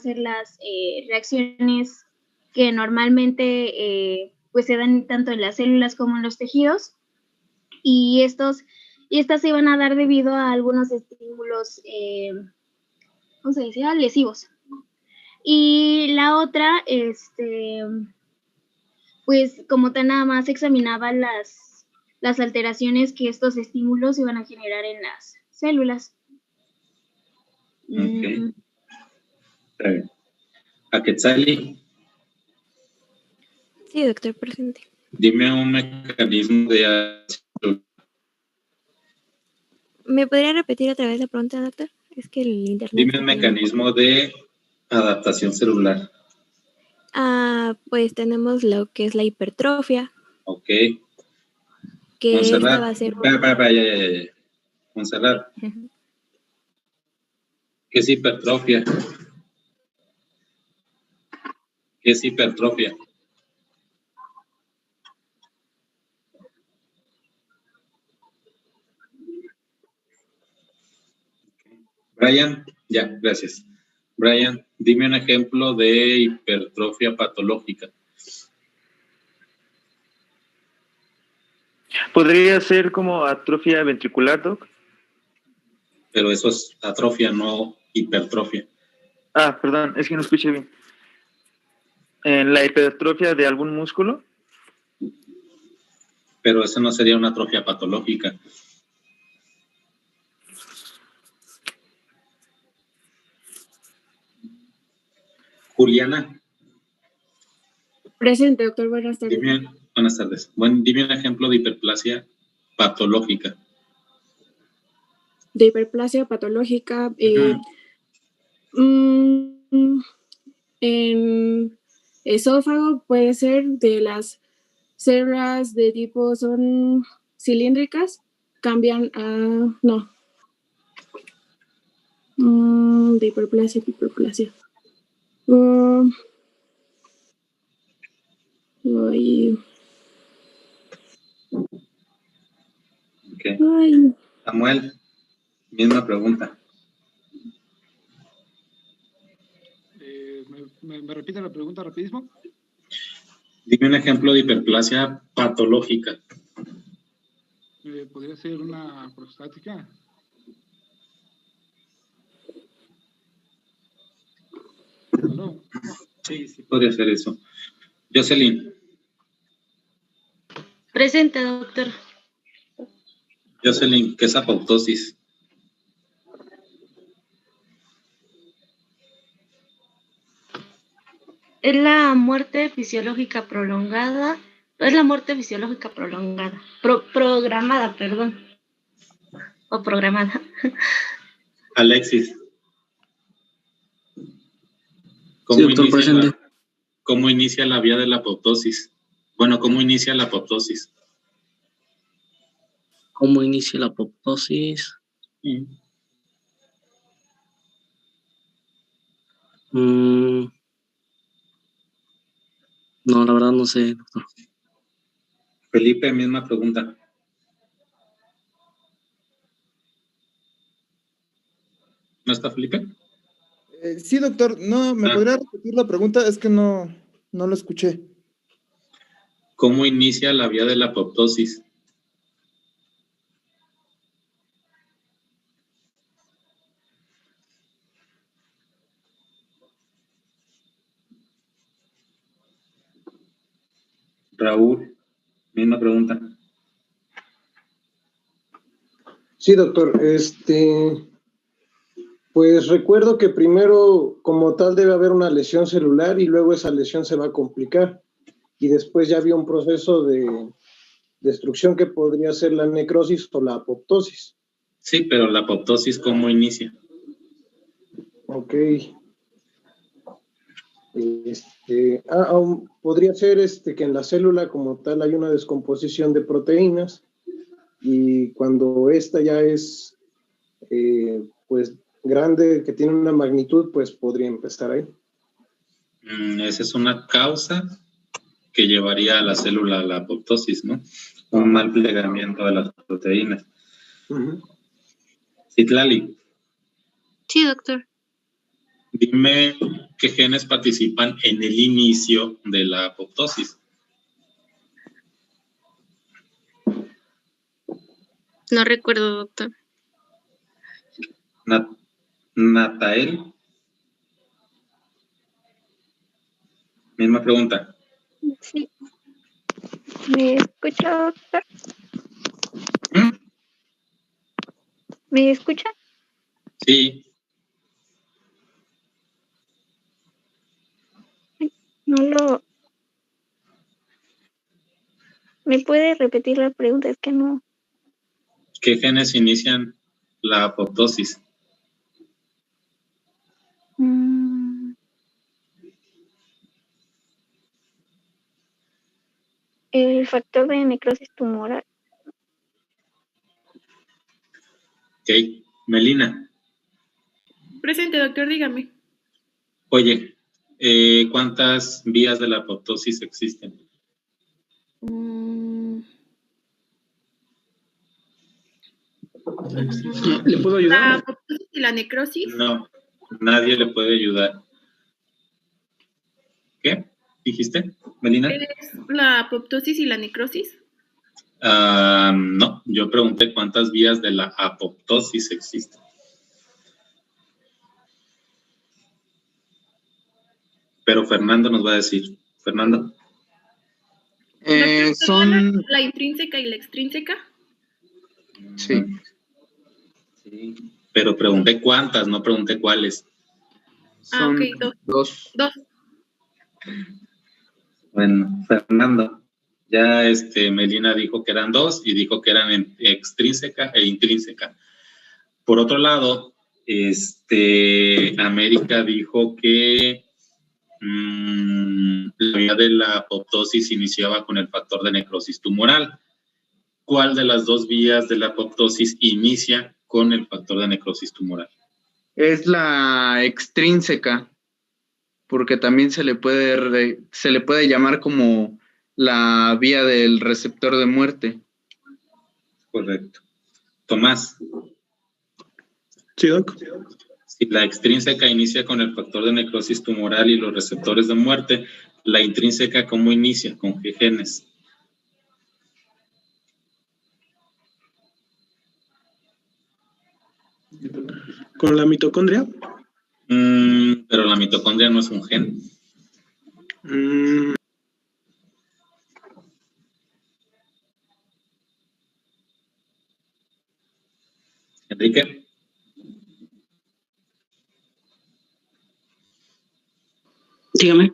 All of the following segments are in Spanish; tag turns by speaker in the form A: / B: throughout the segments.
A: hacer las reacciones que normalmente pues se dan tanto en las células como en los tejidos, y estas se iban a dar debido a algunos estímulos, ¿cómo se decía? Lesivos. Y la otra, pues como tal nada más examinaba las alteraciones que estos estímulos iban a generar en las células.
B: Ok. ¿A Quetzali?
C: Sí, doctor, presente.
B: Dime un mecanismo de...
C: ¿Me podría repetir otra vez la pregunta, doctor? Es que el internet...
B: Dime un mecanismo de adaptación celular.
C: Pues tenemos lo que es la hipertrofia.
B: Ok.
C: Que
B: Montserrat.
C: esta va a ser...
B: Ya. Montserrat. ¿Qué es hipertrofia? ¿Qué es hipertrofia? Brian, ya, gracias. Brian, dime un ejemplo de hipertrofia patológica.
D: ¿Podría ser como atrofia ventricular, doc?
B: Pero eso es atrofia, no hipertrofia.
D: Perdón, es que no escuché bien. ¿En la hipertrofia de algún músculo?
B: Pero eso no sería una atrofia patológica. Juliana.
E: Presente, doctor. Buenas tardes.
B: Buenas tardes. Dime un ejemplo de hiperplasia patológica.
E: De hiperplasia patológica, en esófago puede ser de las células de tipo son cilíndricas, cambian a... No. De hiperplasia.
B: Okay. Samuel, misma pregunta.
F: ¿Me repite la pregunta rapidísimo?
B: Dime un ejemplo de hiperplasia patológica.
F: ¿Podría ser una prostática? ¿Aló?
B: Sí, podría ser eso. Jocelyn.
G: Presente, doctor.
B: Jocelyn, ¿qué es apoptosis?
G: Es la muerte fisiológica prolongada. Es la muerte fisiológica prolongada. Programada, perdón. O programada.
B: Alexis.
H: Sí, doctor, presente.
B: ¿Cómo inicia la vía de la apoptosis? Bueno, ¿cómo inicia la apoptosis?
H: ¿Cómo inicia la apoptosis? No, la verdad no sé, doctor.
B: Felipe, misma pregunta. ¿No está Felipe?
I: Sí, doctor. No, ¿me podría repetir la pregunta? Es que no lo escuché.
B: ¿Cómo inicia la vía de la apoptosis? Raúl, misma pregunta.
J: Sí, doctor. Pues recuerdo que primero, como tal, debe haber una lesión celular y luego esa lesión se va a complicar. Y después ya había un proceso de destrucción que podría ser la necrosis o la apoptosis.
B: Sí, pero la apoptosis, ¿cómo inicia?
J: Ok. Podría ser que en la célula como tal hay una descomposición de proteínas y cuando esta ya es pues grande, que tiene una magnitud, pues podría empezar ahí.
B: Esa es una causa que llevaría a la célula a la apoptosis, ¿no? Un mal plegamiento de las proteínas. Citlali.
G: Sí, doctor.
B: Dime qué genes participan en el inicio de la apoptosis.
K: No recuerdo, doctor.
B: Natael. Misma pregunta.
L: Sí. ¿Me escucha, doctor? ¿Me escucha?
B: Sí.
L: No lo... ¿Me puede repetir la pregunta? Es que no...
B: ¿Qué genes inician la apoptosis?
L: El factor de necrosis tumoral.
B: Ok. Melina.
M: Presente, doctor, dígame.
B: Oye, ¿cuántas vías de la apoptosis existen?
M: ¿Le puedo ayudar? ¿La apoptosis y la necrosis?
B: No, nadie le puede ayudar. ¿Qué dijiste, Melina?
M: ¿Es la apoptosis y la necrosis?
B: No, yo pregunté cuántas vías de la apoptosis existen. Pero Fernando nos va a decir. Fernando.
M: Son la intrínseca y la extrínseca.
B: Sí. Pero pregunté cuántas, no pregunté cuáles.
M: Ok, dos.
B: Bueno, Fernando. Ya Melina dijo que eran dos y dijo que eran extrínseca e intrínseca. Por otro lado, América dijo que la vía de la apoptosis iniciaba con el factor de necrosis tumoral. ¿Cuál de las dos vías de la apoptosis inicia con el factor de necrosis tumoral?
N: Es la extrínseca, porque también se le puede llamar como la vía del receptor de muerte.
B: Correcto. Tomás.
I: Sí, doc.
B: Si la extrínseca inicia con el factor de necrosis tumoral y los receptores de muerte, la intrínseca, ¿cómo inicia? ¿Con qué genes?
I: ¿Con la mitocondria?
B: Pero la mitocondria no es un gen. Enrique.
H: Dígame.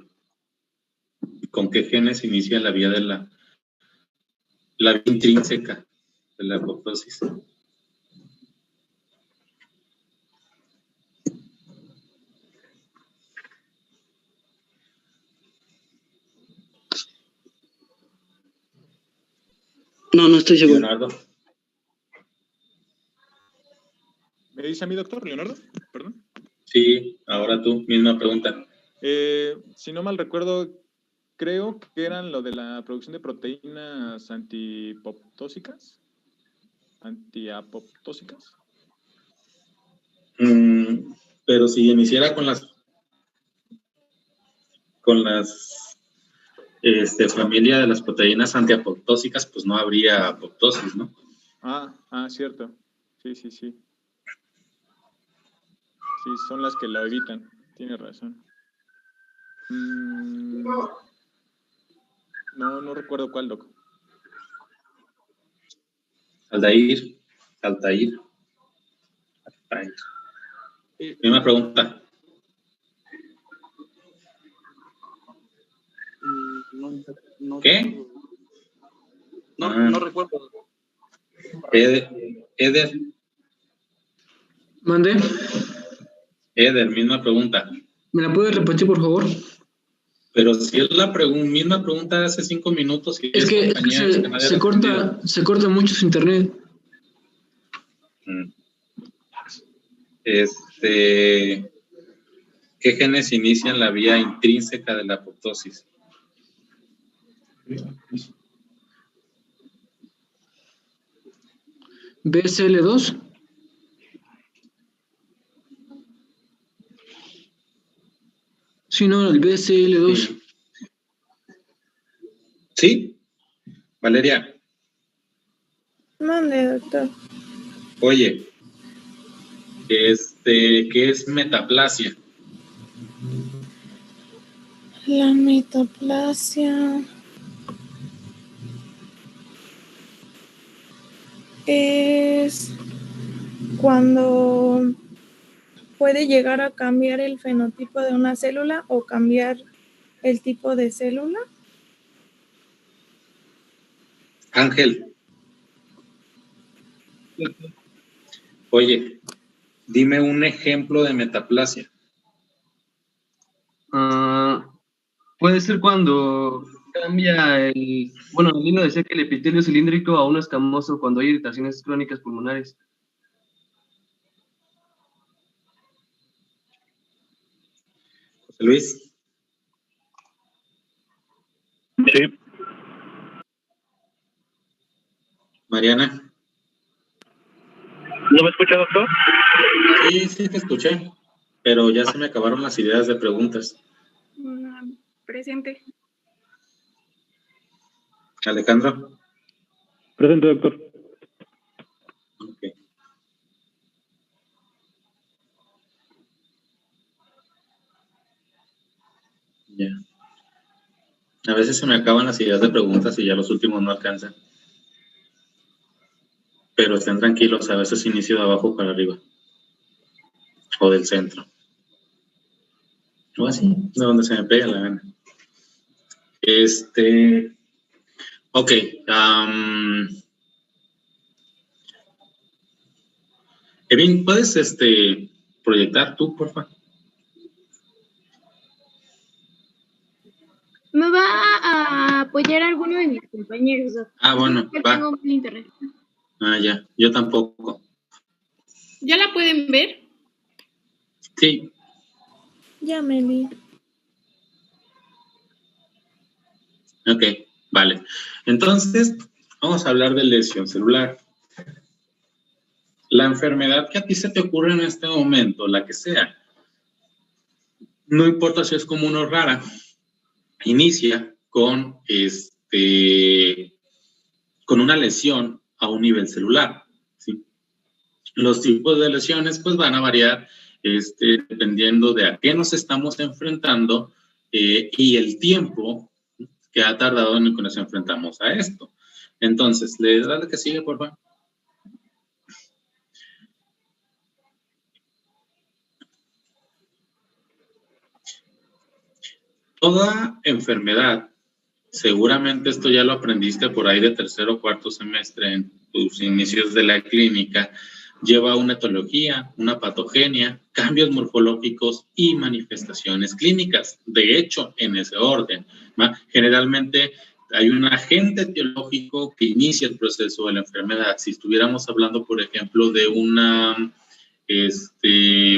B: ¿Con qué genes inicia la vía de la vía intrínseca de la apoptosis?
H: No estoy seguro.
B: Leonardo.
O: ¿Me dice a mí, doctor? ¿Leonardo? Perdón.
B: Sí, ahora tú, misma pregunta.
O: Si no mal recuerdo, creo que eran lo de la producción de proteínas antiapoptósicas.
B: Pero si iniciara con las familia de las proteínas antiapoptósicas, pues no habría apoptosis, ¿no?
O: Cierto. Sí. Sí, son las que lo evitan. Tiene razón. No recuerdo cuál, doc.
B: Altair. Misma pregunta. ¿Qué?
H: No recuerdo.
B: Eder.
H: ¿Mande?
B: Eder, misma pregunta.
H: ¿Me la puedes repetir, por favor?
B: Pero si es la misma pregunta de hace 5 minutos. Y
H: es que se corta mucho su internet.
B: ¿Qué genes inician la vía intrínseca de la apoptosis?
H: BCL2. Sí, no, el BCL2.
B: ¿Sí? Valeria.
P: Mande, doctor.
B: Oye, ¿qué es metaplasia?
P: La metaplasia es cuando puede llegar a cambiar el fenotipo de una célula o cambiar el tipo de célula.
B: Ángel. Oye, dime un ejemplo de metaplasia.
Q: Puede ser cuando cambia bueno, el hilo decía que el epitelio cilíndrico a uno escamoso cuando hay irritaciones crónicas pulmonares.
B: José Luis.
D: Sí.
B: Mariana.
D: ¿No me escucha, doctor?
B: Sí, sí te escuché, pero ya se me acabaron las ideas de preguntas.
P: Presente.
B: Alejandro.
D: Presente, doctor.
B: Ok. Ya. A veces se me acaban las ideas de preguntas y ya los últimos no alcanzan. Pero estén tranquilos, a veces inicio de abajo para arriba. O del centro. O así, de donde se me pega la gana. Ok. Evin, ¿puedes proyectar tú, por favor?
A: Me va a apoyar alguno de mis compañeros.
B: Bueno,
A: que
B: va.
A: tengo mal internet.
B: Ya, yo tampoco.
M: ¿Ya la pueden ver?
B: Sí.
P: Ya, Meli.
B: Ok, vale. Entonces, vamos a hablar de lesión celular. La enfermedad que a ti se te ocurre en este momento, la que sea, no importa si es común o rara, inicia con con una lesión a un nivel celular, ¿sí? Los tipos de lesiones pues van a variar dependiendo de a qué nos estamos enfrentando y el tiempo que ha tardado en que nos enfrentamos a esto. Entonces, ¿le das la que sigue, por favor? Toda enfermedad, seguramente esto ya lo aprendiste por ahí de tercero o cuarto semestre en tus inicios de la clínica, lleva una etiología, una patogenia, cambios morfológicos y manifestaciones clínicas. De hecho, en ese orden, ¿va? Generalmente hay un agente etiológico que inicia el proceso de la enfermedad. Si estuviéramos hablando, por ejemplo, de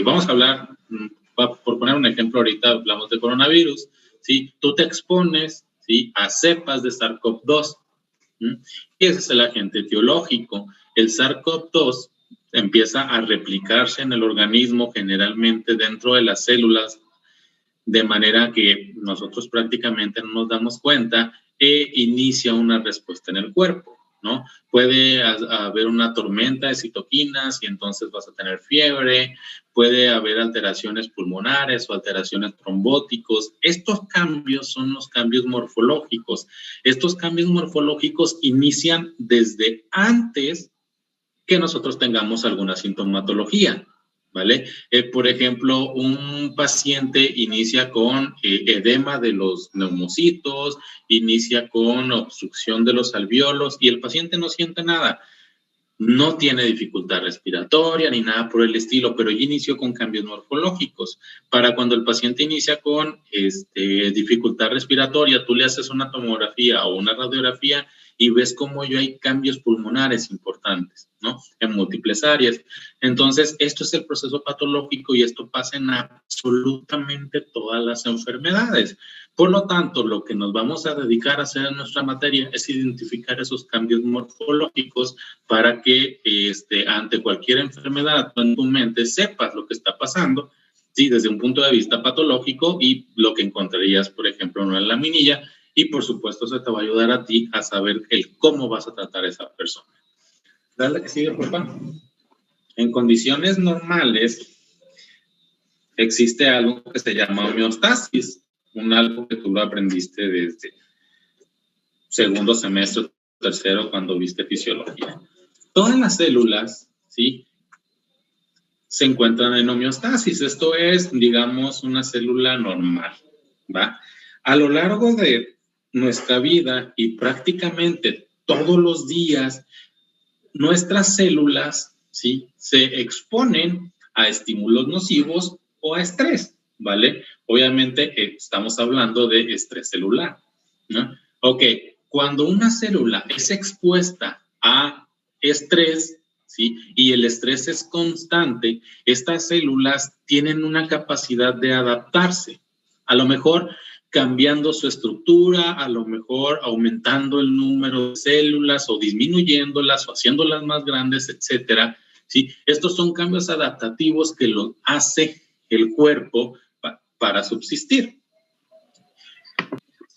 B: vamos a hablar, por poner un ejemplo, ahorita hablamos de coronavirus, ¿sí? Tú te expones, ¿sí?, a cepas de SARS-CoV-2. Y ese es el agente etiológico. El SARS-CoV-2 empieza a replicarse en el organismo, generalmente dentro de las células, de manera que nosotros prácticamente no nos damos cuenta e inicia una respuesta en el cuerpo, ¿no? Puede haber una tormenta de citoquinas y entonces vas a tener fiebre, puede haber alteraciones pulmonares o alteraciones trombóticos. Estos cambios son los cambios morfológicos. Estos cambios morfológicos inician desde antes que nosotros tengamos alguna sintomatología, ¿vale? Por ejemplo, un paciente inicia con edema de los neumocitos, inicia con obstrucción de los alvéolos y el paciente no siente nada. No tiene dificultad respiratoria ni nada por el estilo, pero ya inició con cambios morfológicos. Para cuando el paciente inicia con dificultad respiratoria, tú le haces una tomografía o una radiografía y ves cómo ya hay cambios pulmonares importantes, ¿no? En múltiples áreas. Entonces, esto es el proceso patológico y esto pasa en absolutamente todas las enfermedades. Por lo tanto, lo que nos vamos a dedicar a hacer en nuestra materia es identificar esos cambios morfológicos para que ante cualquier enfermedad tú en tu mente sepas lo que está pasando, sí, desde un punto de vista patológico y lo que encontrarías, por ejemplo, en una laminilla, y por supuesto se te va a ayudar a ti a saber el cómo vas a tratar a esa persona. Dale que sigue, por favor. En condiciones normales existe algo que se llama homeostasis, algo que tú lo aprendiste desde segundo semestre, tercero, cuando viste fisiología. Todas las células, ¿sí?, se encuentran en homeostasis. Esto es, digamos, una célula normal, ¿va? A lo largo de nuestra vida y prácticamente todos los días, nuestras células, ¿sí?, se exponen a estímulos nocivos o a estrés, ¿vale? Obviamente estamos hablando de estrés celular, ¿no? Ok, cuando una célula es expuesta a estrés, ¿sí?, y el estrés es constante, estas células tienen una capacidad de adaptarse, a lo mejor cambiando su estructura, a lo mejor aumentando el número de células o disminuyéndolas o haciéndolas más grandes, etcétera, ¿sí? Estos son cambios adaptativos que lo hace el cuerpo para subsistir.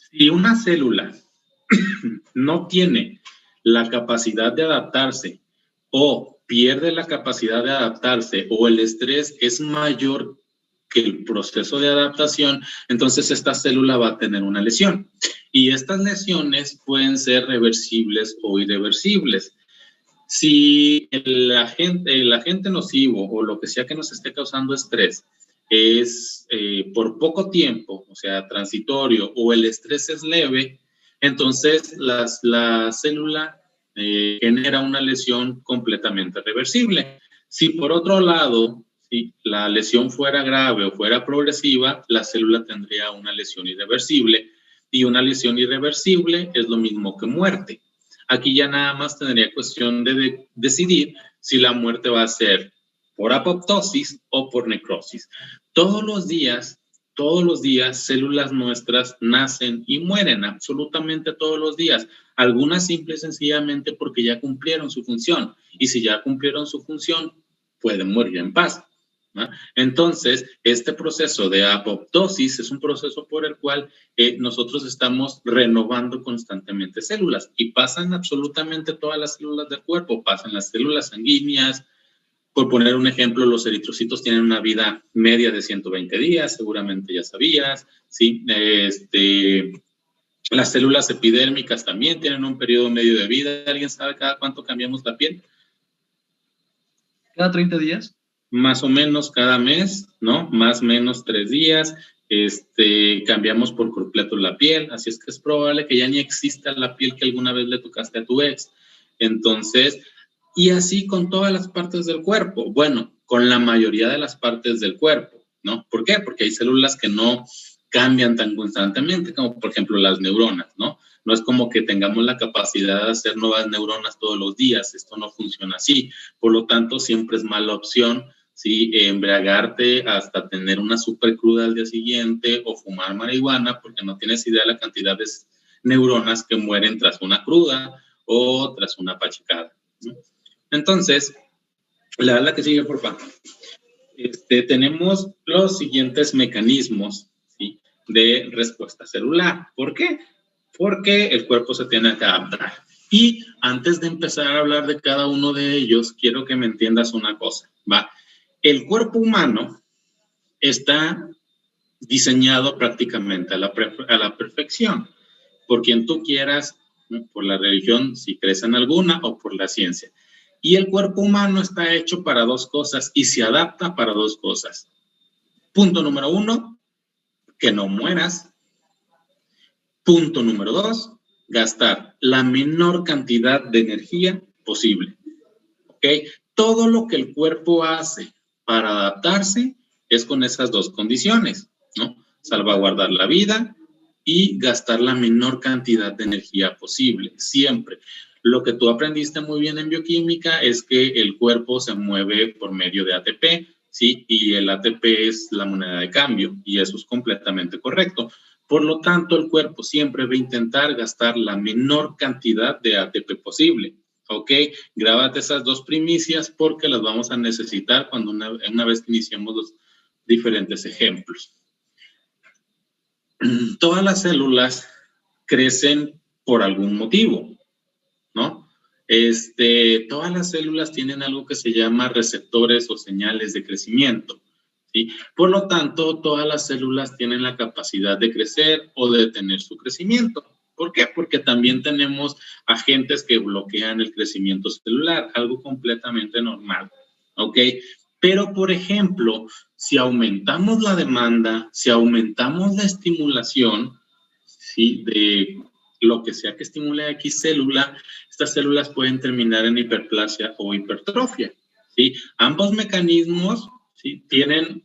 B: Si una célula no tiene la capacidad de adaptarse o pierde la capacidad de adaptarse o el estrés es mayor que el proceso de adaptación, entonces esta célula va a tener una lesión. Y estas lesiones pueden ser reversibles o irreversibles. Si el agente nocivo o lo que sea que nos esté causando estrés es por poco tiempo, o sea, transitorio, o el estrés es leve, entonces la célula genera una lesión completamente reversible. Si por otro lado, si la lesión fuera grave o fuera progresiva, la célula tendría una lesión irreversible, y una lesión irreversible es lo mismo que muerte. Aquí ya nada más tendría cuestión de decidir si la muerte va a ser por apoptosis o por necrosis. Todos los días, células nuestras nacen y mueren, absolutamente todos los días. Algunas simple y sencillamente porque ya cumplieron su función. Y si ya cumplieron su función, pueden morir en paz, ¿no? Entonces, este proceso de apoptosis es un proceso por el cual nosotros estamos renovando constantemente células, y pasan absolutamente todas las células del cuerpo, pasan las células sanguíneas. Por poner un ejemplo, los eritrocitos tienen una vida media de 120 días, seguramente ya sabías, ¿sí? Las células epidérmicas también tienen un periodo medio de vida. ¿Alguien sabe cada cuánto cambiamos la piel?
Q: ¿Cada 30 días?
B: Más o menos cada mes, ¿no? Más o menos 3 días. Cambiamos por completo la piel, así es que es probable que ya ni exista la piel que alguna vez le tocaste a tu ex. Entonces, y así con todas las partes del cuerpo. Bueno, con la mayoría de las partes del cuerpo, ¿no? ¿Por qué? Porque hay células que no cambian tan constantemente como, por ejemplo, las neuronas, ¿no? No es como que tengamos la capacidad de hacer nuevas neuronas todos los días. Esto no funciona así. Por lo tanto, siempre es mala opción, ¿sí?, embriagarte hasta tener una súper cruda al día siguiente o fumar marihuana, porque no tienes idea de la cantidad de neuronas que mueren tras una cruda o tras una pachecada, ¿no? Entonces, la que sigue, por favor. Tenemos los siguientes mecanismos, ¿sí?, de respuesta celular. ¿Por qué? Porque el cuerpo se tiene que adaptar. Y antes de empezar a hablar de cada uno de ellos, quiero que me entiendas una cosa, ¿va? El cuerpo humano está diseñado prácticamente a la perfección, por quien tú quieras, ¿no?, por la religión, si crees en alguna, o por la ciencia. Y el cuerpo humano está hecho para 2 cosas y se adapta para 2 cosas. Punto número 1, que no mueras. Punto número 2, gastar la menor cantidad de energía posible. ¿Ok? Todo lo que el cuerpo hace para adaptarse es con esas 2 condiciones, ¿no? Salvaguardar la vida y gastar la menor cantidad de energía posible, siempre. Lo que tú aprendiste muy bien en bioquímica es que el cuerpo se mueve por medio de ATP, ¿sí? Y el ATP es la moneda de cambio, y eso es completamente correcto. Por lo tanto, el cuerpo siempre va a intentar gastar la menor cantidad de ATP posible, ¿ok? Grábate esas 2 primicias porque las vamos a necesitar cuando una vez que iniciemos diferentes ejemplos. Todas las células crecen por algún motivo, ¿no? Todas las células tienen algo que se llama receptores o señales de crecimiento, ¿sí? Por lo tanto, todas las células tienen la capacidad de crecer o de detener su crecimiento. ¿Por qué? Porque también tenemos agentes que bloquean el crecimiento celular, algo completamente normal, ¿ok? Pero, por ejemplo, si aumentamos la demanda, si aumentamos la estimulación, ¿sí?, de lo que sea que estimule X célula, estas células pueden terminar en hiperplasia o hipertrofia, ¿sí? Ambos mecanismos, ¿sí?, tienen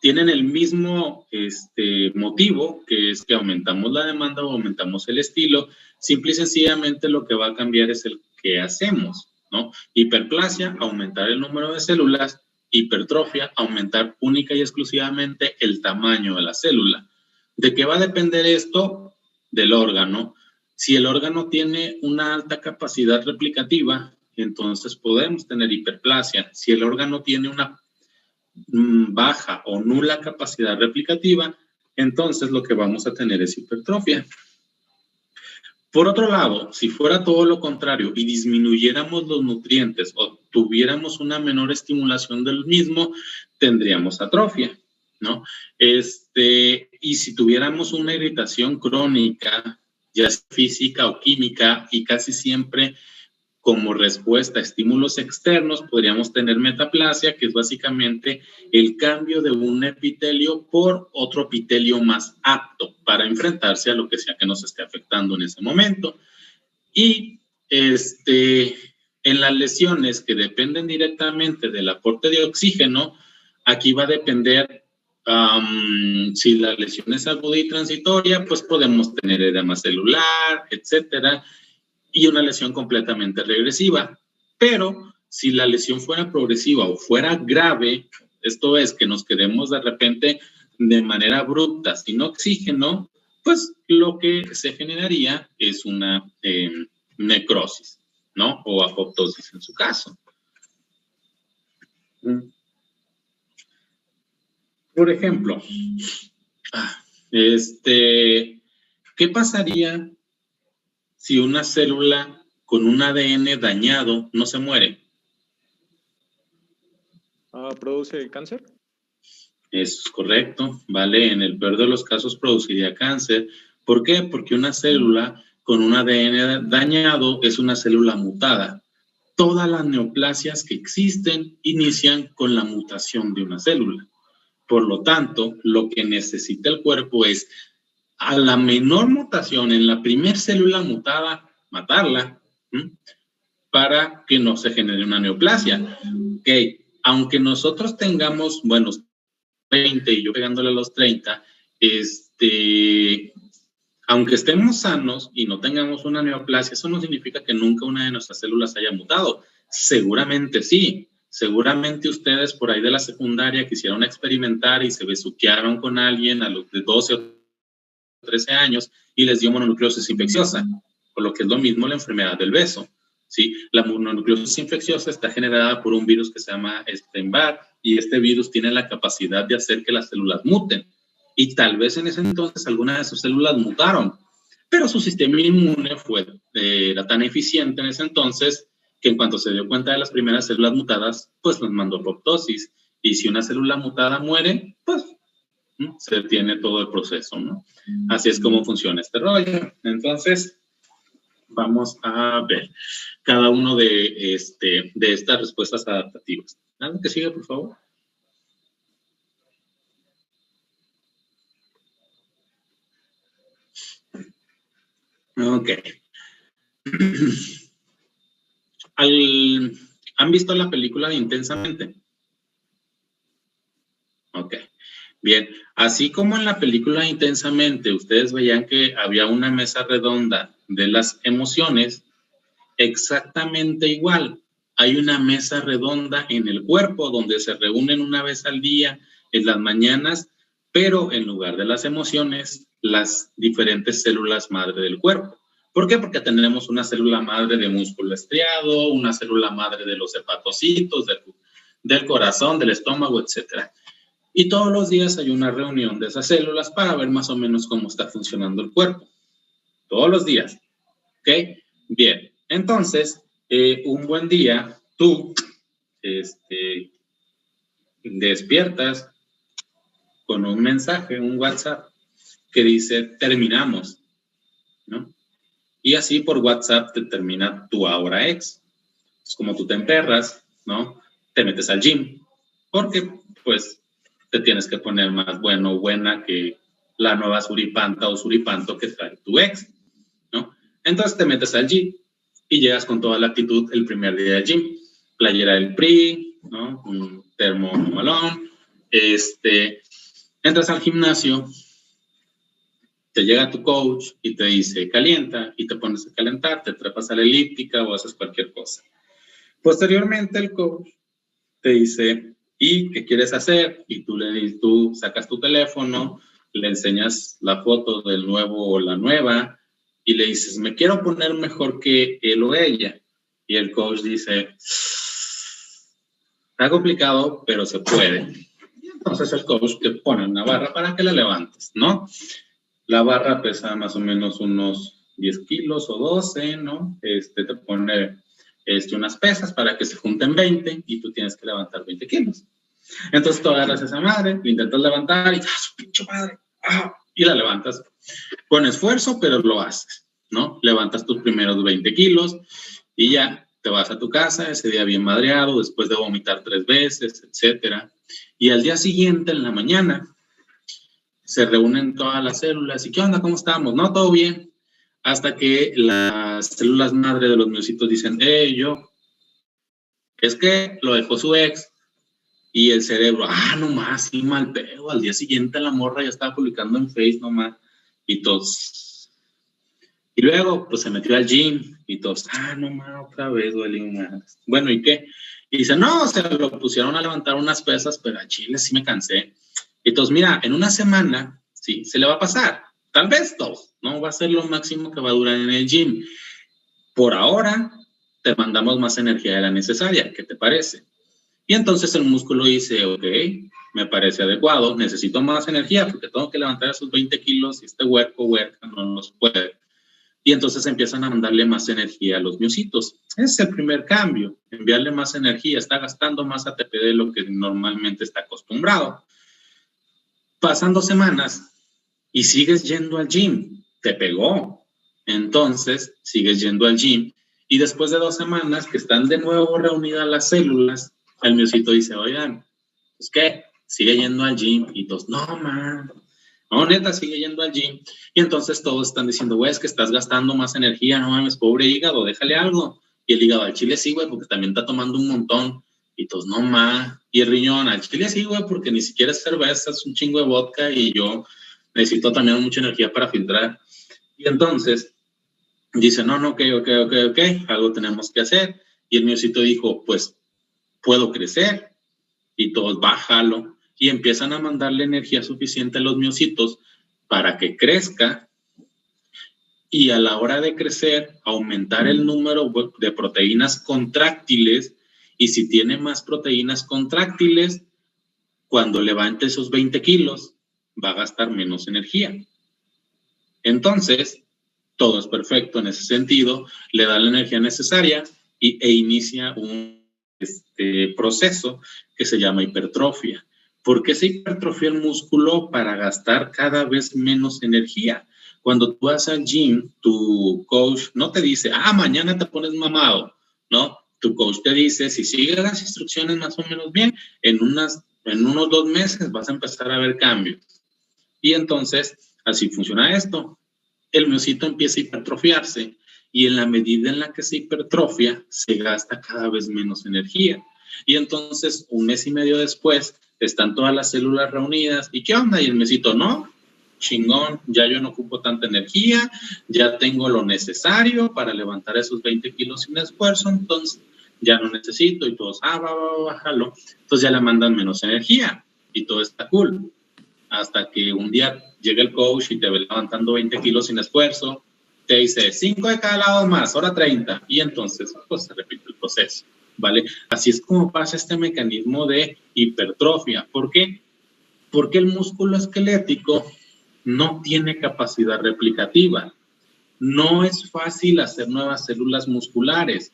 B: tienen el mismo motivo, que es que aumentamos la demanda o aumentamos el estilo. Simple y sencillamente lo que va a cambiar es el qué hacemos, ¿no? Hiperplasia, aumentar el número de células. Hipertrofia, aumentar única y exclusivamente el tamaño de la célula. ¿De qué va a depender esto? Del órgano. Si el órgano tiene una alta capacidad replicativa, entonces podemos tener hiperplasia. Si el órgano tiene una baja o nula capacidad replicativa, entonces lo que vamos a tener es hipertrofia. Por otro lado, si fuera todo lo contrario y disminuyéramos los nutrientes o tuviéramos una menor estimulación del mismo, tendríamos atrofia, ¿no? Y si tuviéramos una irritación crónica, ya sea física o química, y casi siempre como respuesta a estímulos externos, podríamos tener metaplasia, que es básicamente el cambio de un epitelio por otro epitelio más apto para enfrentarse a lo que sea que nos esté afectando en ese momento. Y en las lesiones que dependen directamente del aporte de oxígeno, aquí va a depender si la lesión es aguda y transitoria, pues podemos tener edema celular, etcétera, y una lesión completamente regresiva. Pero si la lesión fuera progresiva o fuera grave, esto es que nos quedemos de repente de manera abrupta sin oxígeno, pues lo que se generaría es una necrosis, ¿no? O apoptosis en su caso. Por ejemplo, ¿qué pasaría si una célula con un ADN dañado no se muere?
O: ¿Produce cáncer?
B: Eso es correcto, ¿vale? En el peor de los casos produciría cáncer. ¿Por qué? Porque una célula con un ADN dañado es una célula mutada. Todas las neoplasias que existen inician con la mutación de una célula. Por lo tanto, lo que necesita el cuerpo es a la menor mutación en la primer célula mutada, matarla, para que no se genere una neoplasia. Okay. Aunque nosotros tengamos, bueno, 20 y yo pegándole a los 30, aunque estemos sanos y no tengamos una neoplasia, eso no significa que nunca una de nuestras células haya mutado. Seguramente sí. Seguramente ustedes por ahí de la secundaria quisieron experimentar y se besuquearon con alguien a los de 12 o 13 años y les dio mononucleosis infecciosa, por lo que es lo mismo la enfermedad del beso, ¿sí? La mononucleosis infecciosa está generada por un virus que se llama Epstein-Barr, y este virus tiene la capacidad de hacer que las células muten, y tal vez en ese entonces algunas de sus células mutaron, pero su sistema inmune era tan eficiente en ese entonces que en cuanto se dio cuenta de las primeras células mutadas, pues nos mandó apoptosis, y si una célula mutada muere, pues se detiene todo el proceso, ¿no? Así es como funciona este rollo. Entonces, vamos a ver cada uno de estas respuestas adaptativas. ¿Algo que sigue, por favor? Ok. ¿Han visto la película de Intensamente? Ok. Bien, así como en la película Intensamente, ustedes veían que había una mesa redonda de las emociones, exactamente igual. Hay una mesa redonda en el cuerpo donde se reúnen una vez al día en las mañanas, pero en lugar de las emociones, las diferentes células madre del cuerpo. ¿Por qué? Porque tenemos una célula madre de músculo estriado, una célula madre de los hepatocitos, del corazón, del estómago, etc. Y todos los días hay una reunión de esas células para ver más o menos cómo está funcionando el cuerpo. Todos los días. ¿Ok? Bien. Entonces, un buen día, tú despiertas con un mensaje, un WhatsApp, que dice, terminamos, ¿no? Y así por WhatsApp te termina tu hora ex. Es como tú te emperras, ¿no? Te metes al gym, porque, pues, te tienes que poner más bueno o buena que la nueva suripanta o suripanto que trae tu ex, ¿no? Entonces te metes al gym y llegas con toda la actitud el primer día del gym. Playera del PRI, ¿no? Un termo malón, entras al gimnasio, te llega tu coach y te dice calienta y te pones a calentar, te trepas a la elíptica o haces cualquier cosa. Posteriormente el coach te dice, ¿y qué quieres hacer? Y tú sacas tu teléfono, le enseñas la foto del nuevo o la nueva y le dices, me quiero poner mejor que él o ella. Y el coach dice, está complicado, pero se puede. Y entonces el coach te pone una barra para que la levantes, ¿no? La barra pesa más o menos unos 10 kilos o 12, ¿no? Te pone unas pesas para que se junten 20 y tú tienes que levantar 20 kilos. Entonces tú agarras esa madre, la intentas levantar y su pinche madre! ¡Ah! Y la levantas con esfuerzo, pero lo haces, ¿no? Levantas tus primeros 20 kilos y ya te vas a tu casa, ese día bien madreado, después de vomitar 3 veces, etcétera. Y al día siguiente, en la mañana, se reúnen todas las células. ¿Y qué onda? ¿Cómo estamos? No, todo bien. Hasta que las células madre de los miocitos dicen, es que lo dejó su ex. Y el cerebro, no más, sí, mal pedo. Al día siguiente la morra ya estaba publicando en Facebook, no más. Y todos. Y luego, pues se metió al gym. Y todos, no más, otra vez duele más. Bueno, ¿y qué? Y dice, no, se lo pusieron a levantar unas pesas, pero a chile sí me cansé. Y entonces, mira, en una semana, sí, se le va a pasar. Tal vez 2, ¿no? Va a ser lo máximo que va a durar en el gym. Por ahora, te mandamos más energía de la necesaria. ¿Qué te parece? Y entonces el músculo dice, ok, me parece adecuado, necesito más energía porque tengo que levantar esos 20 kilos y este huerca no los puede. Y entonces empiezan a mandarle más energía a los miocitos. Ese es el primer cambio, enviarle más energía, está gastando más ATP de lo que normalmente está acostumbrado. Pasan 2 semanas y sigues yendo al gym, te pegó. Entonces sigues yendo al gym y después de 2 semanas que están de nuevo reunidas las células, el miocito dice, oigan, pues qué, sigue yendo al gym. Y todos, no, man, no, neta, sigue yendo al gym. Y entonces todos están diciendo, güey, es que estás gastando más energía, no mames, pobre hígado, déjale algo. Y el hígado, al chile sí, güey, porque también está tomando un montón. Y todos, no, man. Y el riñón, al chile sí, güey, porque ni siquiera es cerveza, es un chingo de vodka y yo necesito también mucha energía para filtrar. Y entonces dice, no, ok, algo tenemos que hacer. Y el miocito dijo, pues, puedo crecer. Y todos, bájalo. Y empiezan a mandarle energía suficiente a los miocitos para que crezca. Y a la hora de crecer, aumentar el número de proteínas contráctiles. Y si tiene más proteínas contráctiles, cuando levante esos 20 kilos, va a gastar menos energía. Entonces, todo es perfecto en ese sentido. Le da la energía necesaria e inicia un proceso que se llama hipertrofia. ¿Por qué se hipertrofia el músculo? Para gastar cada vez menos energía. Cuando tú vas al gym, tu coach no te dice, mañana te pones mamado, ¿no? Tu coach te dice, si sigues las instrucciones más o menos bien, en unos 2 meses vas a empezar a ver cambios. Y entonces, así funciona esto. El miocito empieza a hipertrofiarse y en la medida en la que se hipertrofia, se gasta cada vez menos energía. Y entonces, 1 mes y medio después, están todas las células reunidas. ¿Y qué onda? Y el miocito, no, chingón, ya yo no ocupo tanta energía, ya tengo lo necesario para levantar esos 20 kilos sin esfuerzo, entonces ya no necesito. Y todos, bájalo. Entonces ya le mandan menos energía y todo está cool. Hasta que un día llega el coach y te ve levantando 20 kilos sin esfuerzo, te dice 5 de cada lado más, ahora 30. Y entonces, pues se repite el proceso. ¿vale? Así es como pasa este mecanismo de hipertrofia. ¿Por qué? Porque el músculo esquelético no tiene capacidad replicativa. No es fácil hacer nuevas células musculares.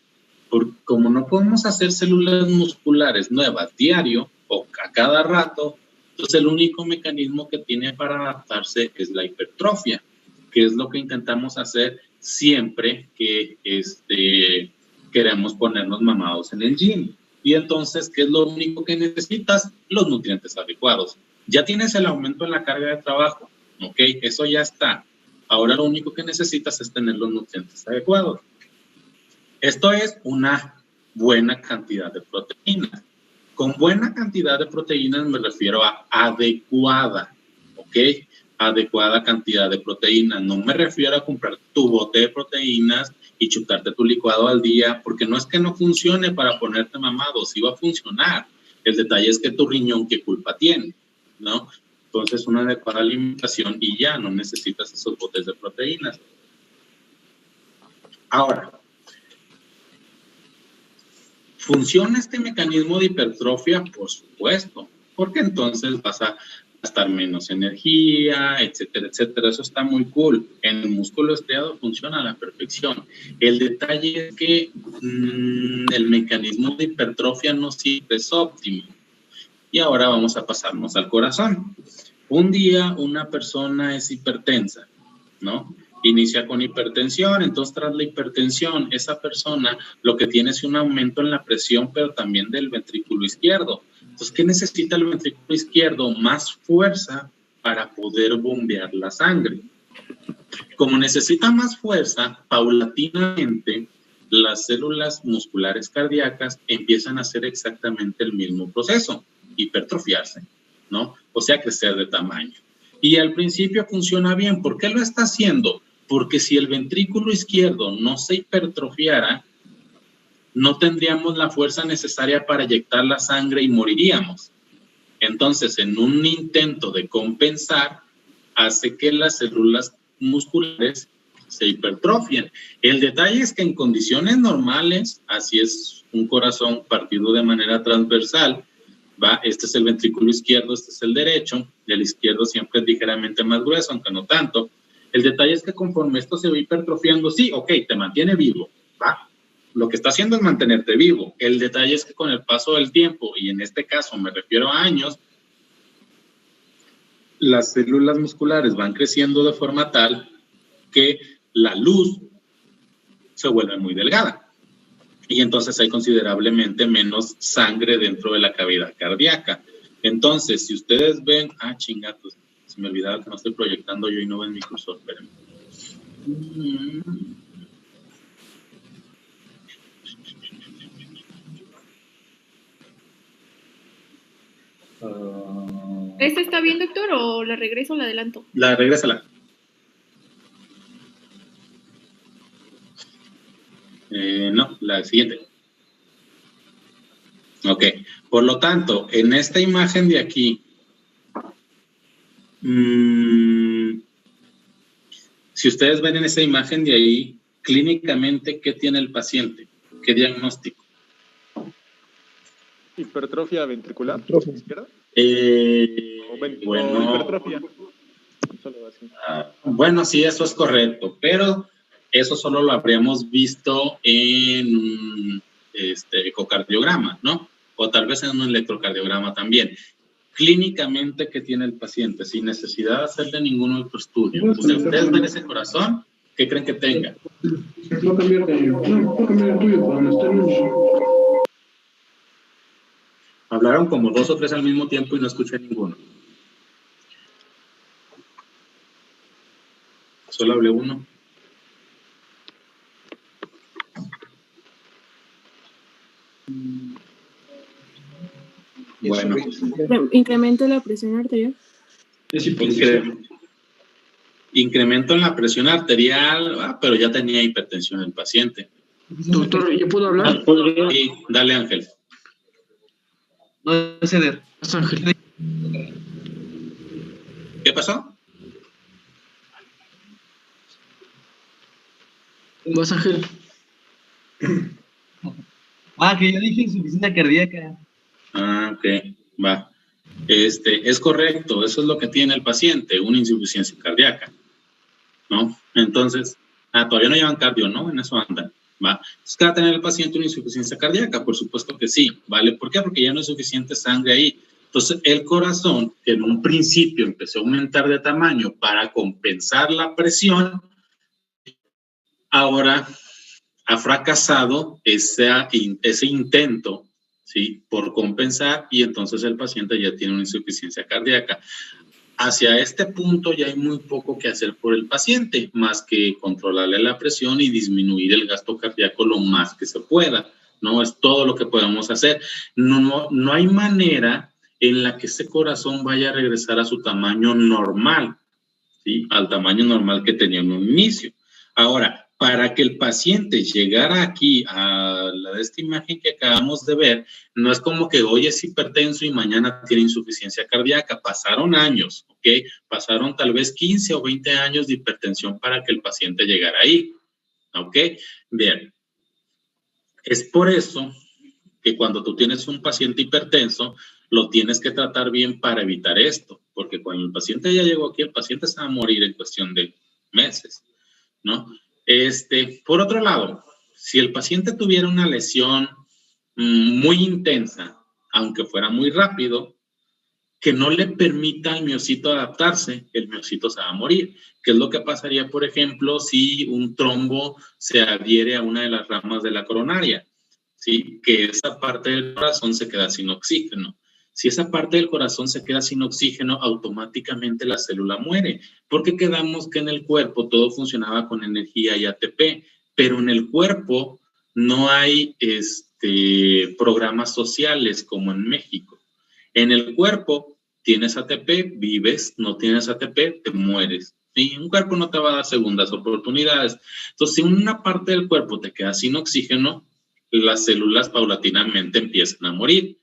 B: Como no podemos hacer células musculares nuevas diario o a cada rato, entonces el único mecanismo que tiene para adaptarse es la hipertrofia, que es lo que intentamos hacer siempre que queremos ponernos mamados en el gym. Y entonces, ¿qué es lo único que necesitas? Los nutrientes adecuados. Ya tienes el aumento en la carga de trabajo, ¿ok? Eso ya está. Ahora lo único que necesitas es tener los nutrientes adecuados. Esto es una buena cantidad de proteínas. Con buena cantidad de proteínas me refiero a adecuada, ¿ok? Adecuada cantidad de proteínas. No me refiero a comprar tu bote de proteínas y chutarte tu licuado al día, porque no es que no funcione para ponerte mamado, sí va a funcionar. El detalle es que tu riñón, ¿qué culpa tiene? ¿No? Entonces, una adecuada alimentación y ya no necesitas esos botes de proteínas. Ahora, ¿funciona este mecanismo de hipertrofia? Por supuesto, porque entonces vas a gastar menos energía, etcétera, etcétera. Eso está muy cool. En el músculo estriado funciona a la perfección. El detalle es que el mecanismo de hipertrofia no siempre es óptimo. Y ahora vamos a pasarnos al corazón. Un día una persona es hipertensa, ¿no? Inicia con hipertensión, entonces tras la hipertensión, esa persona lo que tiene es un aumento en la presión, pero también del ventrículo izquierdo. Entonces, ¿qué necesita el ventrículo izquierdo? Más fuerza para poder bombear la sangre. Como necesita más fuerza, paulatinamente las células musculares cardíacas empiezan a hacer exactamente el mismo proceso, hipertrofiarse, ¿no? O sea, crecer de tamaño. Y al principio funciona bien. ¿Por qué lo está haciendo? Porque si el ventrículo izquierdo no se hipertrofiara, no tendríamos la fuerza necesaria para eyectar la sangre y moriríamos. Entonces, en un intento de compensar, hace que las células musculares se hipertrofien. El detalle es que en condiciones normales, así es un corazón partido de manera transversal, ¿va? Este es el ventrículo izquierdo, este es el derecho, y el izquierdo siempre es ligeramente más grueso, aunque no tanto. El detalle es que conforme esto se va hipertrofiando, sí, ok, te mantiene vivo, ¿va? Lo que está haciendo es mantenerte vivo. El detalle es que con el paso del tiempo, y en este caso me refiero a años, las células musculares van creciendo de forma tal que la luz se vuelve muy delgada. Y entonces hay considerablemente menos sangre dentro de la cavidad cardíaca. Entonces, si ustedes ven... Ah, chingados, se me olvidaba que no estoy proyectando yo y no ven mi cursor, espérenme.
M: ¿Esta está bien, doctor, o la regreso o la adelanto?
B: Regrésala. No, la siguiente. Ok, por lo tanto, en esta imagen de aquí, si ustedes ven en esa imagen de ahí, clínicamente, ¿qué tiene el paciente? ¿Qué diagnóstico?
O: ¿Hipertrofia ventricular? ¿Izquierda?
B: Bueno,
O: hipertrofia.
B: Bueno, sí, eso es correcto, pero eso solo lo habríamos visto en un ecocardiograma, ¿no? O tal vez en un electrocardiograma también. Clínicamente, ¿qué tiene el paciente? Sin necesidad de hacerle ningún otro estudio. O sea, ustedes ven ese corazón, ¿qué creen que tenga? Hablaron como 2 o 3 al mismo tiempo y no escuché ninguno. Solo hablé uno. Bueno.
E: ¿Incremento la presión arterial?
B: Incremento en la presión arterial, pero ya tenía hipertensión el paciente.
H: Doctor, ¿yo puedo hablar?
B: Sí, dale, Ángel.
Q: No es ceder.
H: Ángel.
B: ¿Qué pasó?
H: Vas, Ángel.
Q: Que yo dije insuficiencia cardíaca.
B: Ok, va. Es correcto, eso es lo que tiene el paciente, una insuficiencia cardíaca, ¿no? Entonces, todavía no llevan cardio, ¿no? En eso andan, ¿va? Entonces, ¿qué va a tener el paciente una insuficiencia cardíaca? Por supuesto que sí, ¿vale? ¿Por qué? Porque ya no hay suficiente sangre ahí. Entonces, el corazón, que en un principio empezó a aumentar de tamaño para compensar la presión, ahora ha fracasado ese intento, ¿sí? Por compensar, y entonces el paciente ya tiene una insuficiencia cardíaca. Hacia este punto ya hay muy poco que hacer por el paciente, más que controlarle la presión y disminuir el gasto cardíaco lo más que se pueda, ¿no? Es todo lo que podemos hacer. No hay manera en la que ese corazón vaya a regresar a su tamaño normal, ¿sí? Al tamaño normal que tenía en un inicio. Ahora, para que el paciente llegara aquí a esta imagen que acabamos de ver, no es como que hoy es hipertenso y mañana tiene insuficiencia cardíaca. Pasaron años, ¿ok? Pasaron tal vez 15 o 20 años de hipertensión para que el paciente llegara ahí, ¿ok? Bien. Es por eso que cuando tú tienes un paciente hipertenso, lo tienes que tratar bien para evitar esto, porque cuando el paciente ya llegó aquí, el paciente se va a morir en cuestión de meses, ¿no? Por otro lado, si el paciente tuviera una lesión muy intensa, aunque fuera muy rápido, que no le permita al miocito adaptarse, el miocito se va a morir. ¿Qué es lo que pasaría, por ejemplo, si un trombo se adhiere a una de las ramas de la coronaria? ¿Sí? Que esa parte del corazón se queda sin oxígeno. Si esa parte del corazón se queda sin oxígeno, automáticamente la célula muere, porque quedamos que en el cuerpo todo funcionaba con energía y ATP, pero en el cuerpo no hay programas sociales como en México. En el cuerpo tienes ATP, vives, no tienes ATP, te mueres. Y un cuerpo no te va a dar segundas oportunidades. Entonces, si una parte del cuerpo te queda sin oxígeno, las células paulatinamente empiezan a morir.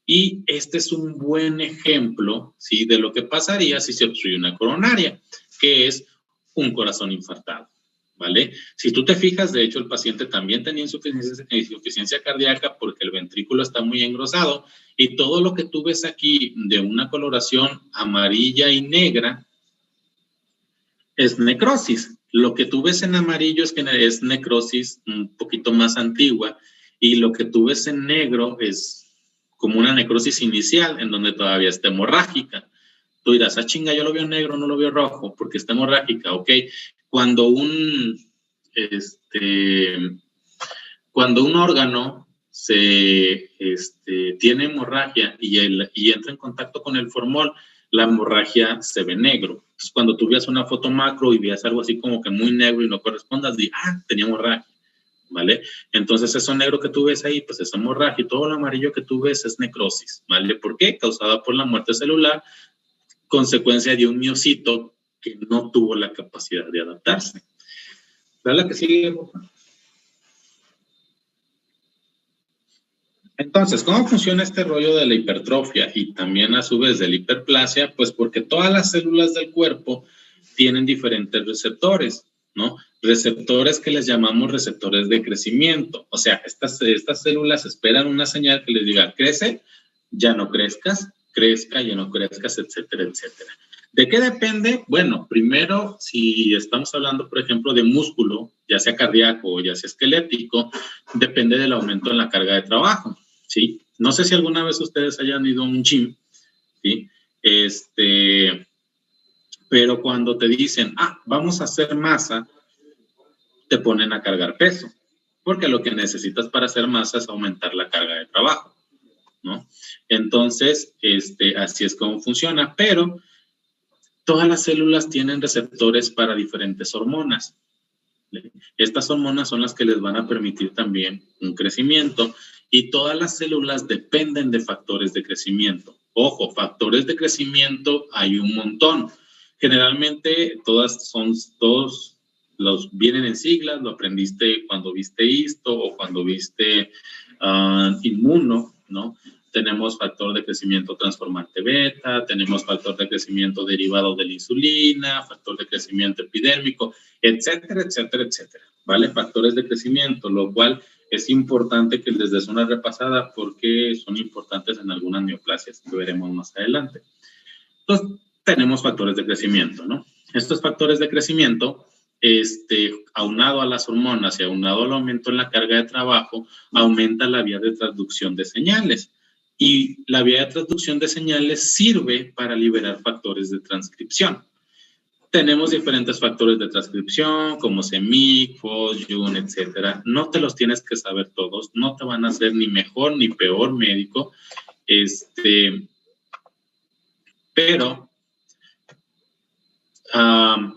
B: Y este es un buen ejemplo, ¿sí? De lo que pasaría si se obstruye una coronaria, que es un corazón infartado, ¿vale? Si tú te fijas, de hecho, el paciente también tenía insuficiencia cardíaca porque el ventrículo está muy engrosado y todo lo que tú ves aquí de una coloración amarilla y negra es necrosis. Lo que tú ves en amarillo es necrosis un poquito más antigua y lo que tú ves en negro es como una necrosis inicial en donde todavía está hemorrágica. Tú dirás, chinga, yo lo veo negro, no lo veo rojo, porque está hemorrágica, ¿ok? Cuando un órgano tiene hemorragia y entra en contacto con el formol, la hemorragia se ve negro. Entonces, cuando tú veas una foto macro y veas algo así como que muy negro y no correspondas, di, tenía hemorragia, ¿vale? Entonces, eso negro que tú ves ahí, pues es hemorragia, y todo lo amarillo que tú ves es necrosis, ¿vale? ¿Por qué? Causada por la muerte celular, consecuencia de un miocito que no tuvo la capacidad de adaptarse. ¿Verdad que sigue? Entonces, ¿cómo funciona este rollo de la hipertrofia y también a su vez de la hiperplasia? Pues porque todas las células del cuerpo tienen diferentes receptores, ¿no? Receptores que les llamamos receptores de crecimiento. O sea, estas células esperan una señal que les diga, crece, ya no crezcas, crezca, ya no crezcas, etcétera, etcétera. ¿De qué depende? Bueno, primero, si estamos hablando, por ejemplo, de músculo, ya sea cardíaco o ya sea esquelético, depende del aumento en la carga de trabajo, ¿sí? No sé si alguna vez ustedes hayan ido a un gym, ¿sí? Pero cuando te dicen, vamos a hacer masa, te ponen a cargar peso, porque lo que necesitas para hacer masa es aumentar la carga de trabajo, ¿no? Entonces, así es como funciona, pero todas las células tienen receptores para diferentes hormonas. Estas hormonas son las que les van a permitir también un crecimiento y todas las células dependen de factores de crecimiento. Ojo, factores de crecimiento hay un montón. Generalmente todos los vienen en siglas, lo aprendiste cuando viste histo o cuando viste inmuno, ¿no? Tenemos factor de crecimiento transformante beta, tenemos factor de crecimiento derivado de la insulina, factor de crecimiento epidérmico, etcétera, etcétera, etcétera, ¿vale? Factores de crecimiento, lo cual es importante que les des una repasada porque son importantes en algunas neoplasias que veremos más adelante. Entonces, tenemos factores de crecimiento, ¿no? Estos factores de crecimiento, aunado a las hormonas y aunado al aumento en la carga de trabajo, aumenta la vía de transducción de señales. Y la vía de transducción de señales sirve para liberar factores de transcripción. Tenemos diferentes factores de transcripción, como CEMIC, FOS, JUN, etcétera. No te los tienes que saber todos, no te van a hacer ni mejor ni peor médico, pero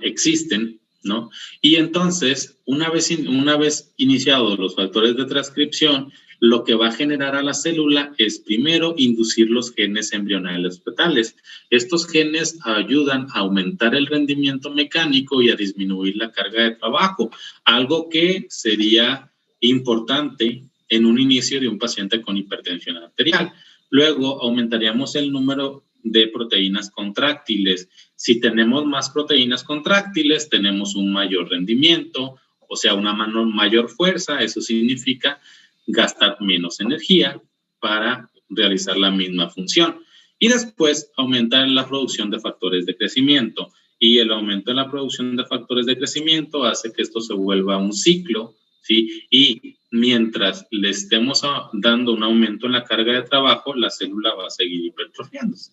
B: existen, ¿no? Y entonces, una vez iniciados los factores de transcripción, lo que va a generar a la célula es primero inducir los genes embrionales fetales. Estos genes ayudan a aumentar el rendimiento mecánico y a disminuir la carga de trabajo, algo que sería importante en un inicio de un paciente con hipertensión arterial. Luego aumentaríamos el número de proteínas contráctiles. Si tenemos más proteínas contráctiles, tenemos un mayor rendimiento, o sea, una mayor fuerza. Eso significa gastar menos energía para realizar la misma función. Y después aumentar la producción de factores de crecimiento. Y el aumento en la producción de factores de crecimiento hace que esto se vuelva un ciclo, ¿sí? Y mientras le estemos dando un aumento en la carga de trabajo, la célula va a seguir hipertrofiándose.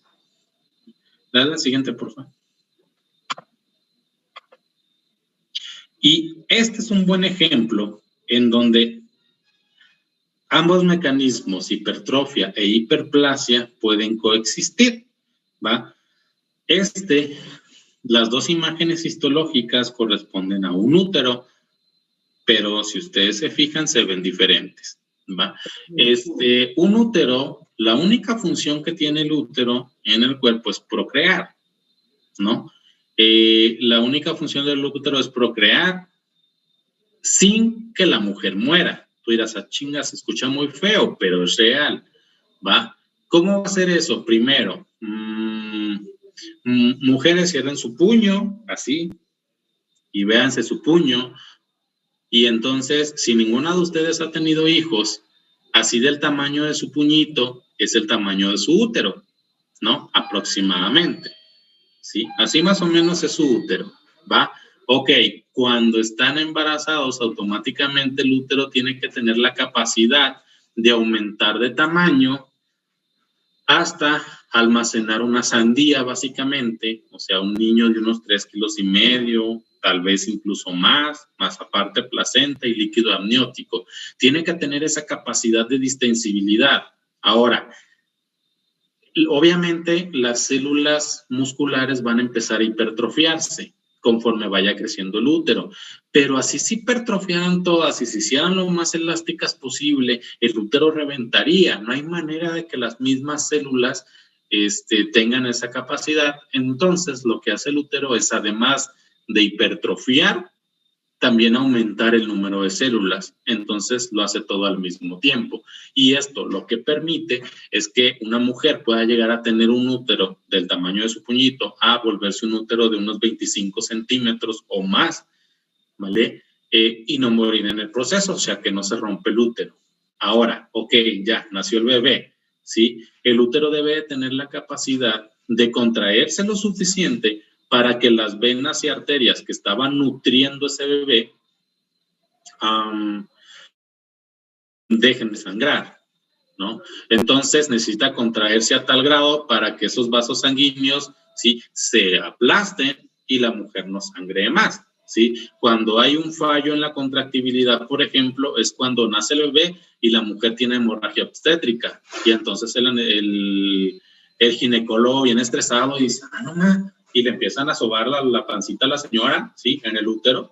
B: Dale la siguiente, por favor. Y este es un buen ejemplo en donde ambos mecanismos, hipertrofia e hiperplasia, pueden coexistir, ¿va? Las dos imágenes histológicas corresponden a un útero, pero si ustedes se fijan, se ven diferentes, ¿va? Un útero, la única función que tiene el útero en el cuerpo es procrear, ¿no? La única función del útero es procrear sin que la mujer muera. Tú dirás, a chinga, se escucha muy feo, pero es real, ¿va? ¿Cómo va a ser eso? Primero, mujeres cierren su puño, así, y véanse su puño, y entonces, si ninguna de ustedes ha tenido hijos, así del tamaño de su puñito, es el tamaño de su útero, ¿no? Aproximadamente, ¿sí? Así más o menos es su útero, ¿va? Ok, cuando están embarazados, automáticamente el útero tiene que tener la capacidad de aumentar de tamaño hasta almacenar una sandía, básicamente, o sea, un niño de unos 3,5 kilos, tal vez incluso más aparte placenta y líquido amniótico. Tiene que tener esa capacidad de distensibilidad. Ahora, obviamente, las células musculares van a empezar a hipertrofiarse conforme vaya creciendo el útero. Pero así se hipertrofiaran todas y se hicieran lo más elásticas posible, el útero reventaría. No hay manera de que las mismas células tengan esa capacidad. Entonces, lo que hace el útero es, además de hipertrofiar, también aumentar el número de células. Entonces, lo hace todo al mismo tiempo. Y esto lo que permite es que una mujer pueda llegar a tener un útero del tamaño de su puñito a volverse un útero de unos 25 centímetros o más, ¿vale? Y no morir en el proceso, o sea, que no se rompe el útero. Ahora, ok, ya nació el bebé, ¿sí? El útero debe tener la capacidad de contraerse lo suficiente para que las venas y arterias que estaban nutriendo ese bebé dejen de sangrar, ¿no? Entonces necesita contraerse a tal grado para que esos vasos sanguíneos, ¿sí?, se aplasten y la mujer no sangree más, ¿sí? Cuando hay un fallo en la contractibilidad, por ejemplo, es cuando nace el bebé y la mujer tiene hemorragia obstétrica y entonces el ginecólogo viene estresado y dice, no más, y le empiezan a sobar la pancita a la señora, ¿sí?, en el útero,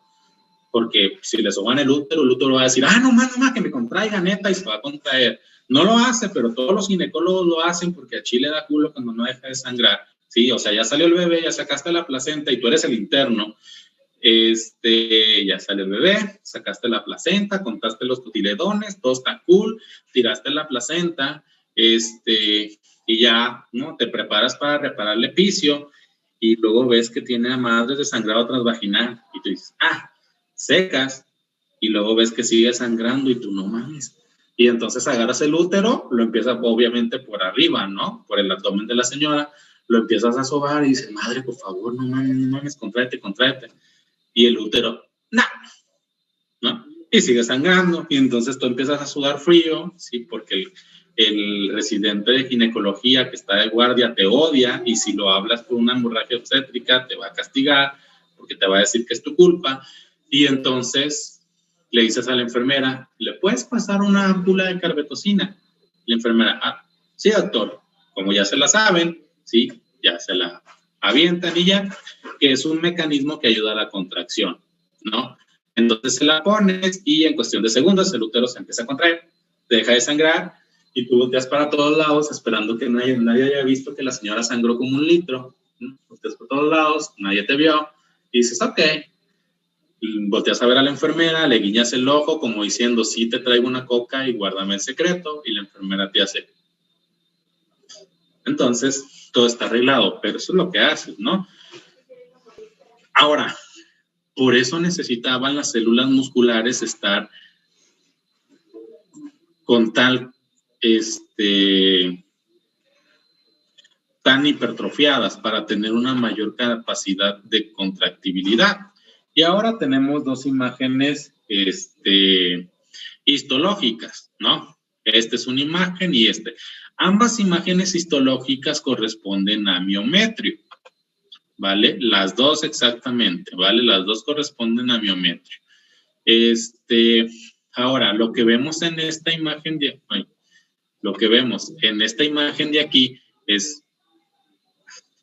B: porque si le soban el útero va a decir, no más, que me contraiga, neta, y se va a contraer. No lo hace, pero todos los ginecólogos lo hacen porque a Chile da culo cuando no deja de sangrar, ¿sí? O sea, ya salió el bebé, ya sacaste la placenta y tú eres el interno, ya salió el bebé, sacaste la placenta, contaste los cotiledones, todo está cool, tiraste la placenta, y ya, ¿no?, te preparas para reparar el epicio, y luego ves que tiene madres de sangrado transvaginal, y tú dices, secas, y luego ves que sigue sangrando y tú no mames. Y entonces agarras el útero, lo empiezas obviamente por arriba, ¿no? Por el abdomen de la señora, lo empiezas a sobar y dices, madre, por favor, no mames, contráete. Y el útero, ¿no? Y sigue sangrando, y entonces tú empiezas a sudar frío, ¿sí? Porque el residente de ginecología que está de guardia te odia, y si lo hablas por una hemorragia obstétrica te va a castigar, porque te va a decir que es tu culpa, y entonces le dices a la enfermera, ¿le puedes pasar una ámpula de carbetocina? La enfermera, sí, doctor, como ya se la saben, sí, ya se la avientan y ya, que es un mecanismo que ayuda a la contracción, ¿no? Entonces se la pones y en cuestión de segundos el útero se empieza a contraer, te deja de sangrar y tú volteas para todos lados esperando que nadie haya visto que la señora sangró como 1 litro, ¿no? Volteas por todos lados, nadie te vio y dices, ok. Y volteas a ver a la enfermera, le guiñas el ojo como diciendo, sí te traigo una coca y guárdame el secreto, y la enfermera te hace. Entonces, todo está arreglado, pero eso es lo que haces, ¿no? Ahora, por eso necesitaban las células musculares estar con tan hipertrofiadas para tener una mayor capacidad de contractibilidad. Y ahora tenemos 2 imágenes histológicas, ¿no? Esta es una imagen y Ambas imágenes histológicas corresponden a miometrio, ¿vale? Las 2 exactamente, ¿vale? Las 2 corresponden a miometrio. Ahora, lo que vemos en esta imagen de aquí es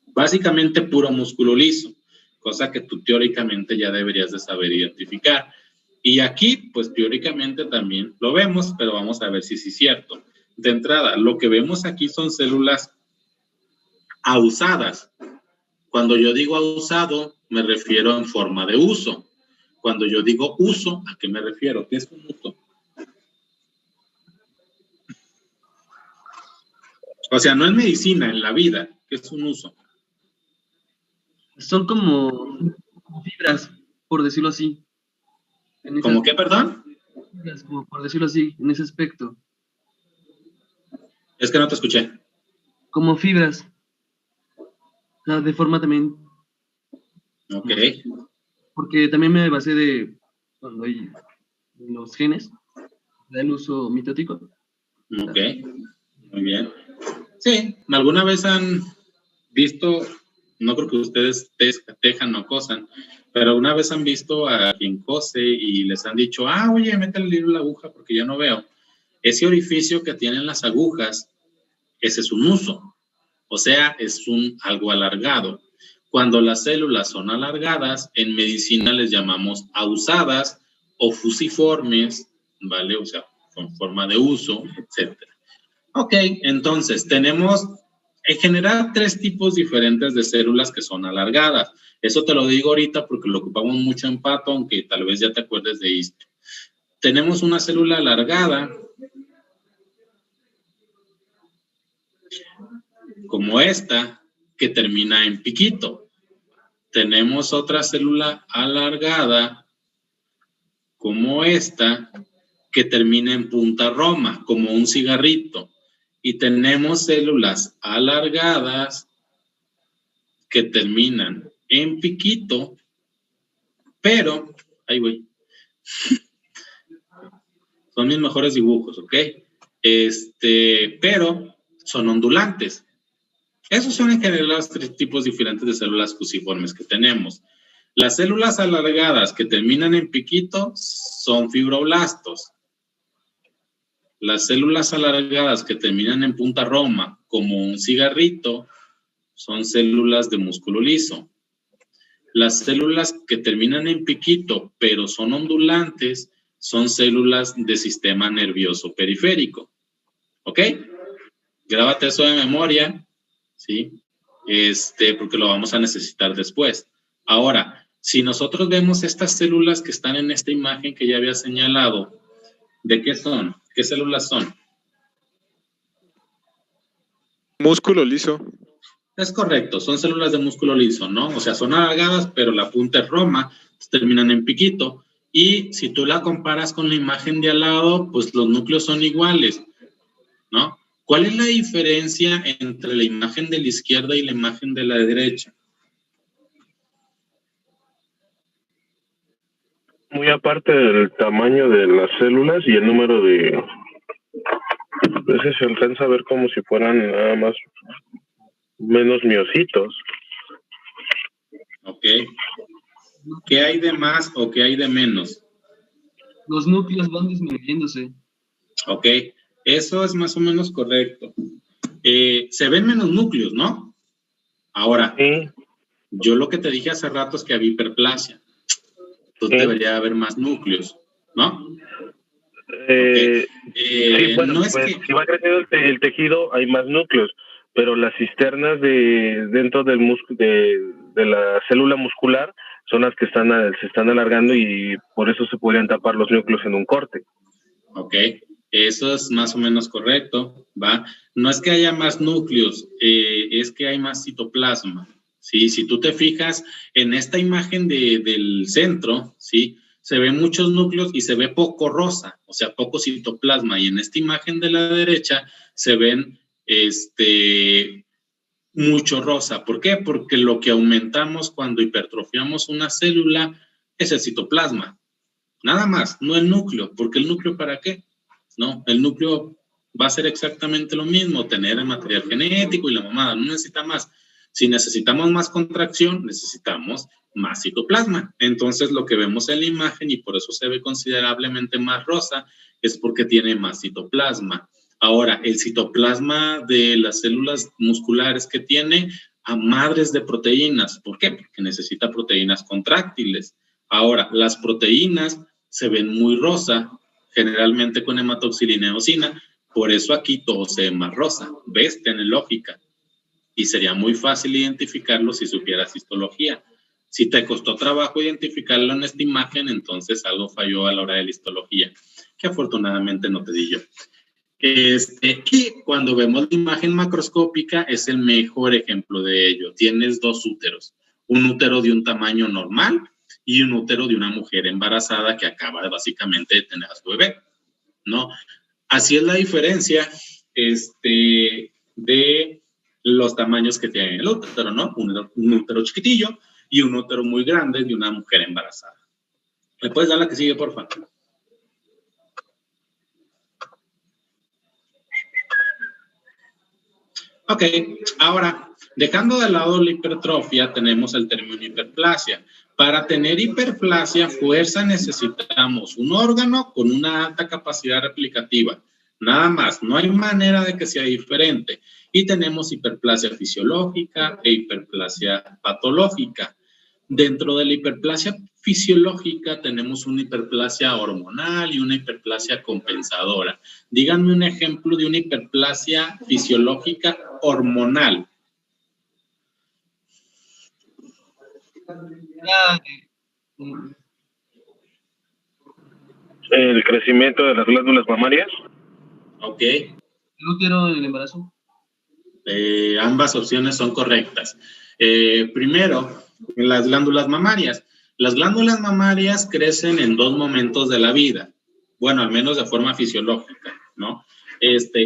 B: básicamente puro músculo liso, cosa que tú teóricamente ya deberías de saber identificar. Y aquí, pues teóricamente también lo vemos, pero vamos a ver si es cierto. De entrada, lo que vemos aquí son células ausadas. Cuando yo digo ausado, me refiero en forma de uso. Cuando yo digo uso, ¿a qué me refiero? ¿Qué es un uso? O sea, no en medicina, en la vida. ¿Qué es un uso?
Q: Son como fibras, por decirlo así.
B: ¿Cómo qué, perdón?
Q: Fibras, como por decirlo así, en ese aspecto.
B: Es que no te escuché.
Q: Como fibras. O sea, de forma también.
B: Ok.
Q: Porque también me basé de cuando hay los genes, del uso mitótico.
B: Ok, muy bien. Sí, ¿alguna vez han visto, no creo que ustedes tejan o cosan, pero una vez han visto a quien cose y les han dicho, oye, métele el hilo a la aguja porque ya no veo? Ese orificio que tienen las agujas, ese es un uso, o sea, es algo alargado. Cuando las células son alargadas, en medicina les llamamos ausadas o fusiformes, ¿vale? O sea, con forma de uso, etc. Ok, entonces tenemos en general 3 tipos diferentes de células que son alargadas. Eso te lo digo ahorita porque lo ocupamos mucho en pato, aunque tal vez ya te acuerdes de esto. Tenemos una célula alargada, como esta, que termina en piquito. Tenemos otra célula alargada, como esta, que termina en punta roma, como un cigarrito. Y tenemos células alargadas que terminan en piquito, pero, son mis mejores dibujos, ¿ok? Pero son ondulantes. Esos son en general los 3 tipos diferentes de células fusiformes que tenemos. Las células alargadas que terminan en piquito son fibroblastos. Las células alargadas que terminan en punta roma, como un cigarrito, son células de músculo liso. Las células que terminan en piquito, pero son ondulantes, son células de sistema nervioso periférico. ¿Ok? Grábate eso de memoria, ¿sí? Porque lo vamos a necesitar después. Ahora, si nosotros vemos estas células que están en esta imagen que ya había señalado, ¿de qué son? ¿Qué células son?
O: Músculo liso.
B: Es correcto, son células de músculo liso, ¿no? O sea, son alargadas, pero la punta es roma, terminan en piquito. Y si tú la comparas con la imagen de al lado, pues los núcleos son iguales, ¿no? ¿Cuál es la diferencia entre la imagen de la izquierda y la imagen de la derecha?
R: Muy aparte del tamaño de las células y el número de... A veces se alcanza a ver como si fueran nada más menos miocitos.
B: Ok. ¿Qué hay de más o qué hay de menos?
Q: Los núcleos van disminuyéndose.
B: Ok, eso es más o menos correcto. Se ven menos núcleos, ¿no? Ahora, yo lo que te dije hace rato es que había hiperplasia. Entonces debería haber más núcleos, ¿no?
R: Sí, bueno,
B: no es
R: pues
B: que...
R: si va creciendo el tejido hay más núcleos, pero las cisternas dentro del de la célula muscular son las que se están alargando y por eso se podrían tapar los núcleos en un corte.
B: Ok, eso es más o menos correcto, ¿va? No es que haya más núcleos, es que hay más citoplasma, ¿sí? Si tú te fijas en esta imagen del centro, ¿sí? Se ven muchos núcleos y se ve poco rosa, o sea, poco citoplasma. Y en esta imagen de la derecha se ven mucho rosa. ¿Por qué? Porque lo que aumentamos cuando hipertrofiamos una célula es el citoplasma. Nada más, no el núcleo. ¿Porque el núcleo para qué? No, el núcleo va a ser exactamente lo mismo, tener el material genético y la mamada, no necesita más. Si necesitamos más contracción, necesitamos más citoplasma. Entonces, lo que vemos en la imagen, y por eso se ve considerablemente más rosa, es porque tiene más citoplasma. Ahora, el citoplasma de las células musculares que tiene a madres de proteínas. ¿Por qué? Porque necesita proteínas contráctiles. Ahora, las proteínas se ven muy rosa, generalmente con hematoxilina y eosina, por eso aquí todo se ve más rosa. ¿Ves? Tiene lógica. Y sería muy fácil identificarlo si supieras histología. Si te costó trabajo identificarlo en esta imagen, entonces algo falló a la hora de la histología, que afortunadamente no te di yo. Y cuando vemos la imagen macroscópica es el mejor ejemplo de ello. Tienes dos úteros, un útero de un tamaño normal y un útero de una mujer embarazada que acaba básicamente de tener a su bebé, ¿no? Así es la diferencia de los tamaños que tiene el útero, ¿no? Un útero chiquitillo y un útero muy grande de una mujer embarazada. ¿Me puedes dar la que sigue, por favor? Ok, ahora, dejando de lado la hipertrofia, tenemos el término hiperplasia. Para tener hiperplasia, fuerza necesitamos un órgano con una alta capacidad replicativa. Nada más, no hay manera de que sea diferente. Y tenemos hiperplasia fisiológica e hiperplasia patológica. Dentro de la hiperplasia fisiológica tenemos una hiperplasia hormonal y una hiperplasia compensadora. Díganme un ejemplo de una hiperplasia fisiológica hormonal.
R: El crecimiento de las glándulas mamarias.
B: Ok.
Q: ¿El útero en el embarazo?
B: Ambas opciones son correctas. Primero, las glándulas mamarias. Las glándulas mamarias crecen en dos momentos de la vida. Bueno, al menos de forma fisiológica, ¿no?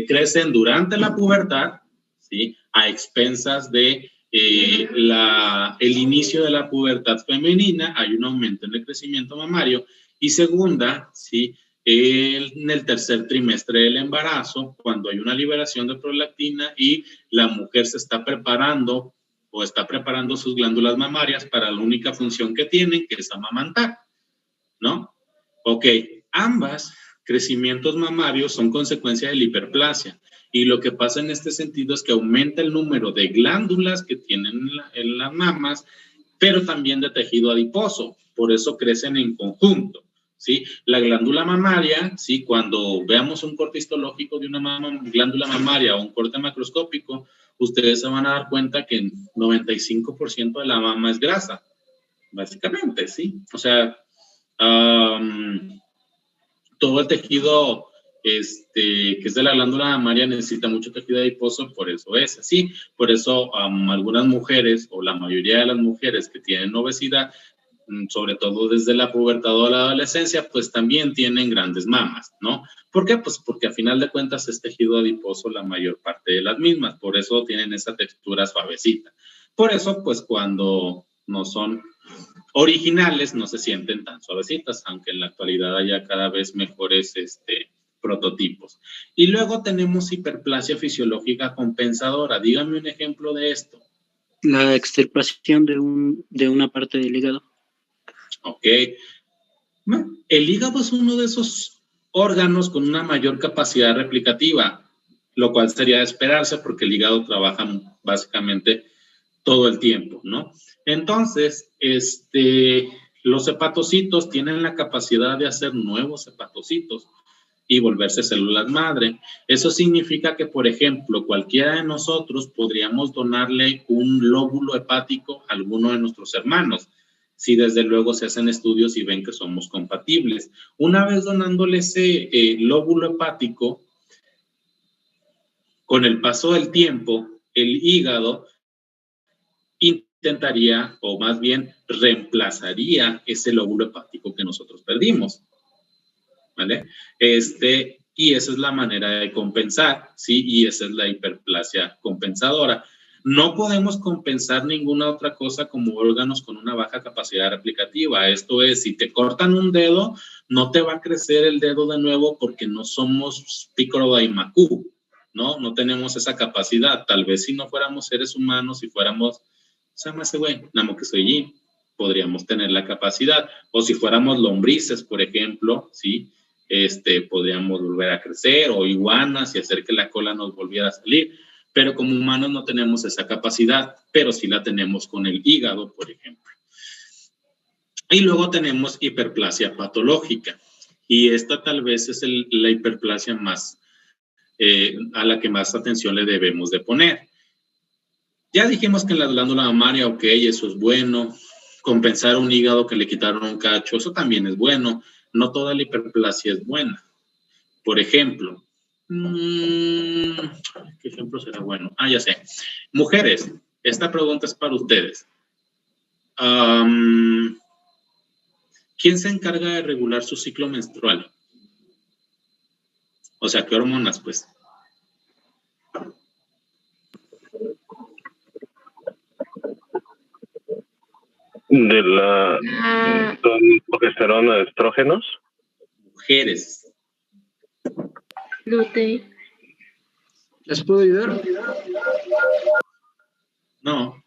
B: Crecen durante la pubertad, ¿sí? A expensas de el inicio de la pubertad femenina, hay un aumento en el crecimiento mamario. Y segunda, ¿sí? En el tercer trimestre del embarazo, cuando hay una liberación de prolactina y la mujer se está preparando o está preparando sus glándulas mamarias para la única función que tienen, que es amamantar, ¿no? Ok, ambas crecimientos mamarios son consecuencia de la hiperplasia. Y lo que pasa en este sentido es que aumenta el número de glándulas que tienen en las mamas, pero también de tejido adiposo. Por eso crecen en conjunto, ¿sí? La glándula mamaria, ¿sí? Cuando veamos un corte histológico de una glándula mamaria o un corte macroscópico, ustedes se van a dar cuenta que el 95% de la mama es grasa, básicamente, ¿sí? O sea, todo el tejido que es de la glándula mamaria necesita mucho tejido adiposo, por eso es así. Por eso algunas mujeres o la mayoría de las mujeres que tienen obesidad sobre todo desde la pubertad o la adolescencia, pues también tienen grandes mamas, ¿no? ¿Por qué? Pues porque a final de cuentas es tejido adiposo la mayor parte de las mismas, por eso tienen esa textura suavecita. Por eso, pues cuando no son originales no se sienten tan suavecitas, aunque en la actualidad haya cada vez mejores prototipos. Y luego tenemos hiperplasia fisiológica compensadora. Dígame un ejemplo de esto.
S: La extirpación de una parte del hígado.
B: Ok. El hígado es uno de esos órganos con una mayor capacidad replicativa, lo cual sería de esperarse porque el hígado trabaja básicamente todo el tiempo, ¿no? Entonces, los hepatocitos tienen la capacidad de hacer nuevos hepatocitos y volverse células madre. Eso significa que, por ejemplo, cualquiera de nosotros podríamos donarle un lóbulo hepático a alguno de nuestros hermanos, si desde luego se hacen estudios y ven que somos compatibles. Una vez donándole ese lóbulo hepático, con el paso del tiempo, el hígado intentaría, o más bien reemplazaría ese lóbulo hepático que nosotros perdimos, ¿vale? Y esa es la manera de compensar, ¿sí? Y esa es la hiperplasia compensadora. No podemos compensar ninguna otra cosa como órganos con una baja capacidad replicativa. Esto es, si te cortan un dedo, no te va a crecer el dedo de nuevo porque no somos Picrodaimacu, ¿no? No tenemos esa capacidad. Tal vez si no fuéramos seres humanos, si fuéramos, se llama ese güey, Namoquesoyín, podríamos tener la capacidad. O si fuéramos lombrices, por ejemplo, ¿sí? Podríamos volver a crecer, o iguanas y hacer que la cola nos volviera a salir. Pero como humanos no tenemos esa capacidad, pero sí la tenemos con el hígado, por ejemplo. Y luego tenemos hiperplasia patológica. Y esta tal vez es la hiperplasia más, a la que más atención le debemos de poner. Ya dijimos que en la glándula mamaria, ok, eso es bueno. Compensar un hígado que le quitaron un cacho, eso también es bueno. No toda la hiperplasia es buena. Por ejemplo, ¿qué ejemplo será bueno? Ya sé. Mujeres, esta pregunta es para ustedes. ¿Quién se encarga de regular su ciclo menstrual? O sea, ¿qué hormonas, pues?
R: De la progesterona, estrógenos.
B: Mujeres.
G: Gluten.
H: ¿Les puedo ayudar?
B: No.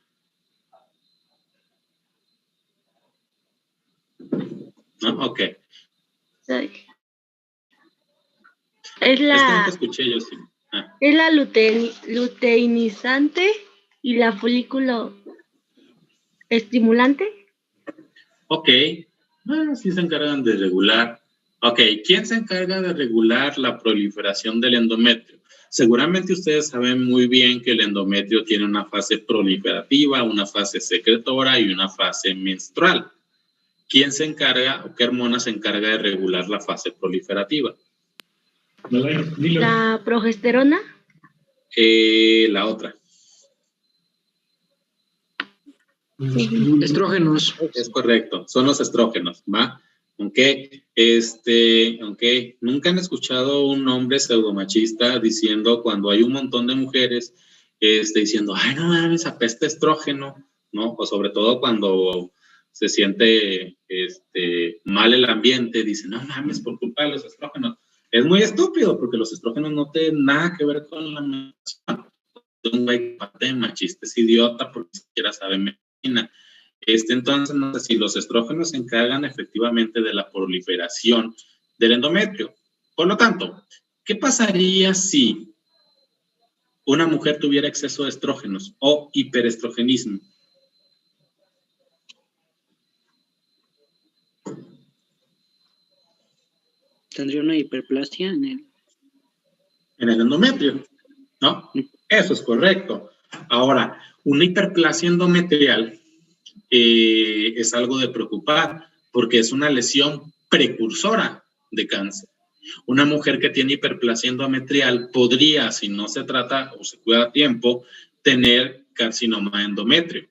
B: No, ok.
G: Es la,
B: es que no te escuché yo, sí.
G: Es la luteinizante y la folículo estimulante.
B: Ok. Sí se encargan de regular. Ok, ¿quién se encarga de regular la proliferación del endometrio? Seguramente ustedes saben muy bien que el endometrio tiene una fase proliferativa, una fase secretora y una fase menstrual. ¿Quién se encarga o qué hormona se encarga de regular la fase proliferativa?
G: La progesterona.
B: La otra.
H: Estrógenos.
B: Es correcto, son los estrógenos, ¿va? Aunque nunca han escuchado un hombre pseudomachista diciendo cuando hay un montón de mujeres diciendo, ay, no mames, apesta estrógeno, ¿no? O sobre todo cuando se siente mal el ambiente, dicen, no mames, por culpa de los estrógenos. Es muy estúpido porque los estrógenos no tienen nada que ver con la menstruación. Un güey machista es idiota porque ni siquiera sabe medicina. Entonces, no sé si los estrógenos se encargan efectivamente de la proliferación del endometrio. Por lo tanto, ¿qué pasaría si una mujer tuviera exceso de estrógenos o hiperestrogenismo?
S: ¿Tendría una hiperplasia en
B: el endometrio? ¿No? Eso es correcto. Ahora, una hiperplasia endometrial es algo de preocupar porque es una lesión precursora de cáncer. Una mujer que tiene hiperplasia endometrial podría, si no se trata o se cuida a tiempo, tener carcinoma de endometrio,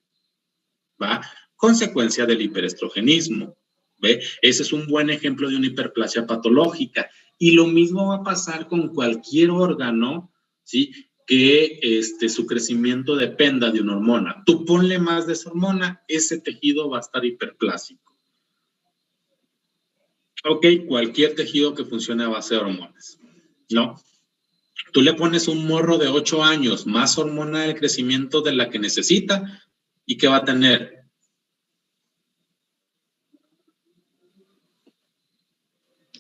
B: ¿va? consecuencia del hiperestrogenismo. ¿Ve? Ese es un buen ejemplo de una hiperplasia patológica. Y lo mismo va a pasar con cualquier órgano, ¿sí?, que su crecimiento dependa de una hormona. Tú ponle más de esa hormona, ese tejido va a estar hiperplásico. Ok, cualquier tejido que funcione a base de hormonas, ¿no? Tú le pones un morro de 8 años, más hormona de crecimiento de la que necesita, ¿y qué va a tener?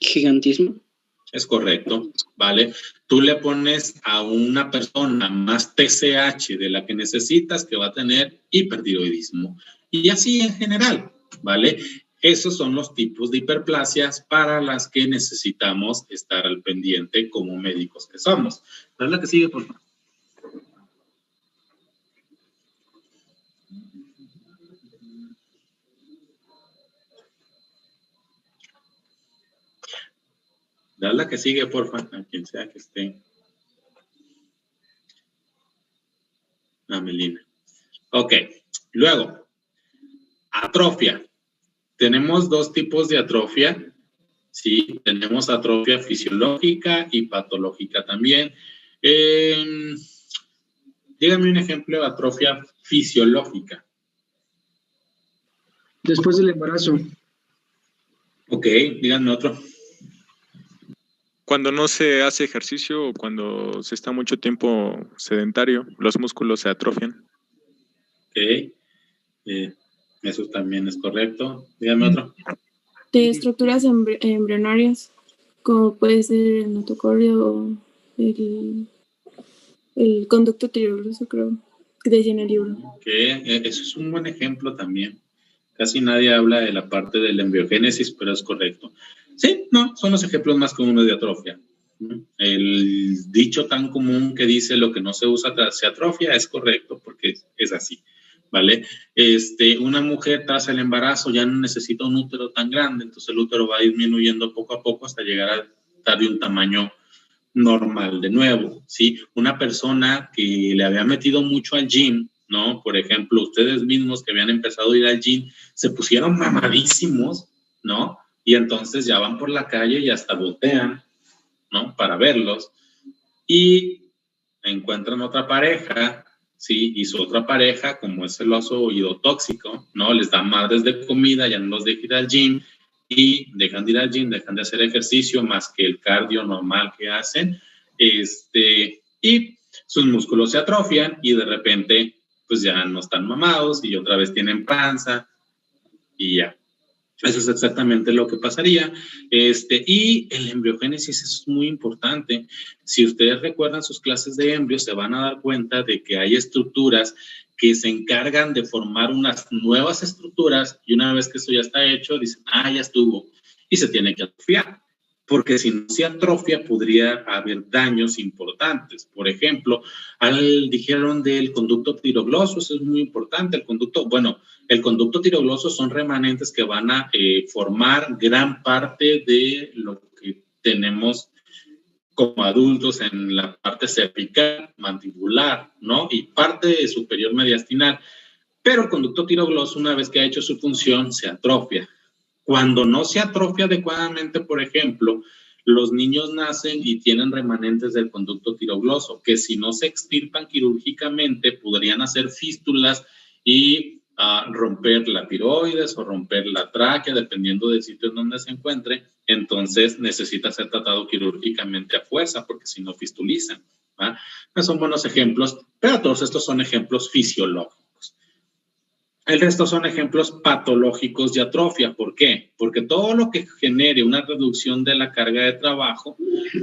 S: Gigantismo.
B: Es correcto, ¿vale? Tú le pones a una persona más TSH de la que necesitas, que va a tener hipertiroidismo. Y así en general, ¿vale? Esos son los tipos de hiperplasias para las que necesitamos estar al pendiente como médicos que somos. ¿Cuál es la que sigue, por favor? Dale la que sigue, por favor, a quien sea que esté. A Melina. Ok, luego, atrofia. Tenemos dos tipos de atrofia, ¿sí? Tenemos atrofia fisiológica y patológica también. Dígame un ejemplo de atrofia fisiológica.
H: Después del embarazo.
B: Ok, díganme otro.
O: Cuando no se hace ejercicio o cuando se está mucho tiempo sedentario, los músculos se atrofian.
B: Ok, eso también es correcto. Dígame otro.
E: De estructuras embrionarias, como puede ser el notocordio o el conducto tiroidoso, creo, que decía en el libro.
B: Ok, eso es un buen ejemplo también. Casi nadie habla de la parte de la embriogénesis, pero es correcto. Sí, no, son los ejemplos más comunes de atrofia. El dicho tan común que dice lo que no se usa se atrofia es correcto porque es así, ¿vale? Una mujer tras el embarazo ya no necesita un útero tan grande, entonces el útero va disminuyendo poco a poco hasta llegar a estar de un tamaño normal de nuevo, ¿sí? Una persona que le había metido mucho al gym, ¿no? Por ejemplo, ustedes mismos que habían empezado a ir al gym, se pusieron mamadísimos, ¿no? Y entonces ya van por la calle y hasta voltean, ¿no? Para verlos. Y encuentran otra pareja, ¿sí? Y su otra pareja, como es celoso oído tóxico, ¿no? Les da madres de comida, ya no los deja ir al gym y dejan de ir al gym, dejan de hacer ejercicio más que el cardio normal que hacen. Y sus músculos se atrofian y de repente, pues ya no están mamados y otra vez tienen panza y ya. Eso es exactamente lo que pasaría. Y el embriogénesis es muy importante. Si ustedes recuerdan sus clases de embrios, se van a dar cuenta de que hay estructuras que se encargan de formar unas nuevas estructuras y una vez que eso ya está hecho, dicen, ya estuvo, y se tiene que atrofiar. Porque si no se atrofia, podría haber daños importantes. Por ejemplo, dijeron del conducto tirogloso, eso es muy importante. El conducto tirogloso son remanentes que van a formar gran parte de lo que tenemos como adultos en la parte cervical, mandibular, ¿no? Y parte superior mediastinal. Pero el conducto tirogloso, una vez que ha hecho su función, se atrofia. Cuando no se atrofia adecuadamente, por ejemplo, los niños nacen y tienen remanentes del conducto tirogloso, que si no se extirpan quirúrgicamente, podrían hacer fístulas y romper la tiroides o romper la tráquea, dependiendo del sitio en donde se encuentre. Entonces necesita ser tratado quirúrgicamente a fuerza, porque si no fistulizan. Son buenos ejemplos, pero todos estos son ejemplos fisiológicos. El resto son ejemplos patológicos de atrofia. ¿Por qué? Porque todo lo que genere una reducción de la carga de trabajo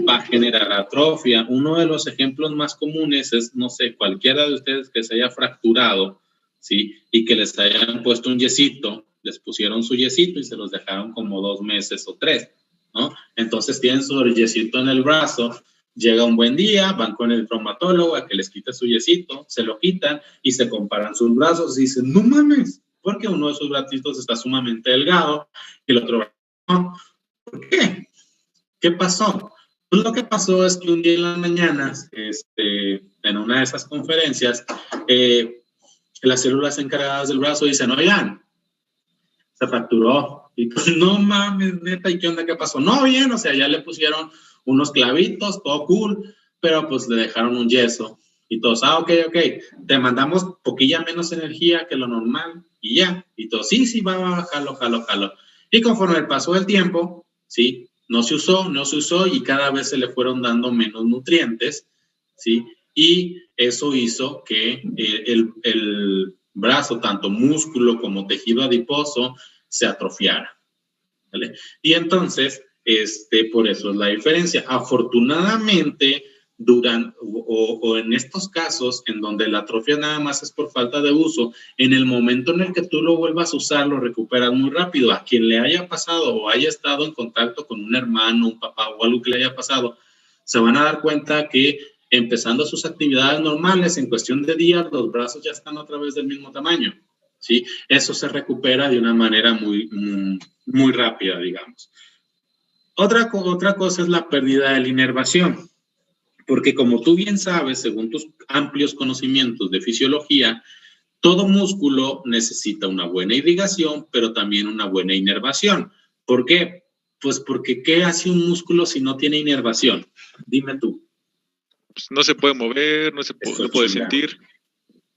B: va a generar atrofia. Uno de los ejemplos más comunes es, no sé, cualquiera de ustedes que se haya fracturado, ¿sí? Y que les hayan puesto un yesito, les pusieron su yesito y se los dejaron como 2 meses o 3, ¿no? Entonces tienen su yesito en el brazo. Llega un buen día, van con el traumatólogo a que les quite su yesito, se lo quitan y se comparan sus brazos y dicen, no mames, porque uno de sus bracitos está sumamente delgado y el otro no. ¿Por qué? ¿Qué pasó? Pues lo que pasó es que un día en las mañanas, en una de esas conferencias, las células encargadas del brazo dicen, oigan, se fracturó. Y pues, no mames, neta, ¿y qué onda? ¿Qué pasó? No, bien, o sea, ya le pusieron unos clavitos, todo cool, pero pues le dejaron un yeso. Y todos, ok, te mandamos poquilla menos energía que lo normal y ya. Y todos, sí, va, jalo. Y conforme pasó el tiempo, sí, no se usó y cada vez se le fueron dando menos nutrientes, sí, y eso hizo que el brazo, tanto músculo como tejido adiposo, se atrofiara, ¿vale? Y entonces, por eso es la diferencia. Afortunadamente, o en estos casos en donde la atrofia nada más es por falta de uso, en el momento en el que tú lo vuelvas a usar, lo recuperas muy rápido. A quien le haya pasado o haya estado en contacto con un hermano, un papá o algo que le haya pasado, se van a dar cuenta que empezando sus actividades normales, en cuestión de días, los brazos ya están otra vez del mismo tamaño, ¿sí? Eso se recupera de una manera muy rápida, digamos. Otra cosa es la pérdida de la inervación. Porque como tú bien sabes, según tus amplios conocimientos de fisiología, todo músculo necesita una buena irrigación, pero también una buena inervación. ¿Por qué? Pues porque ¿qué hace un músculo si no tiene inervación? Dime tú.
O: Pues no se puede mover, no puede sentir.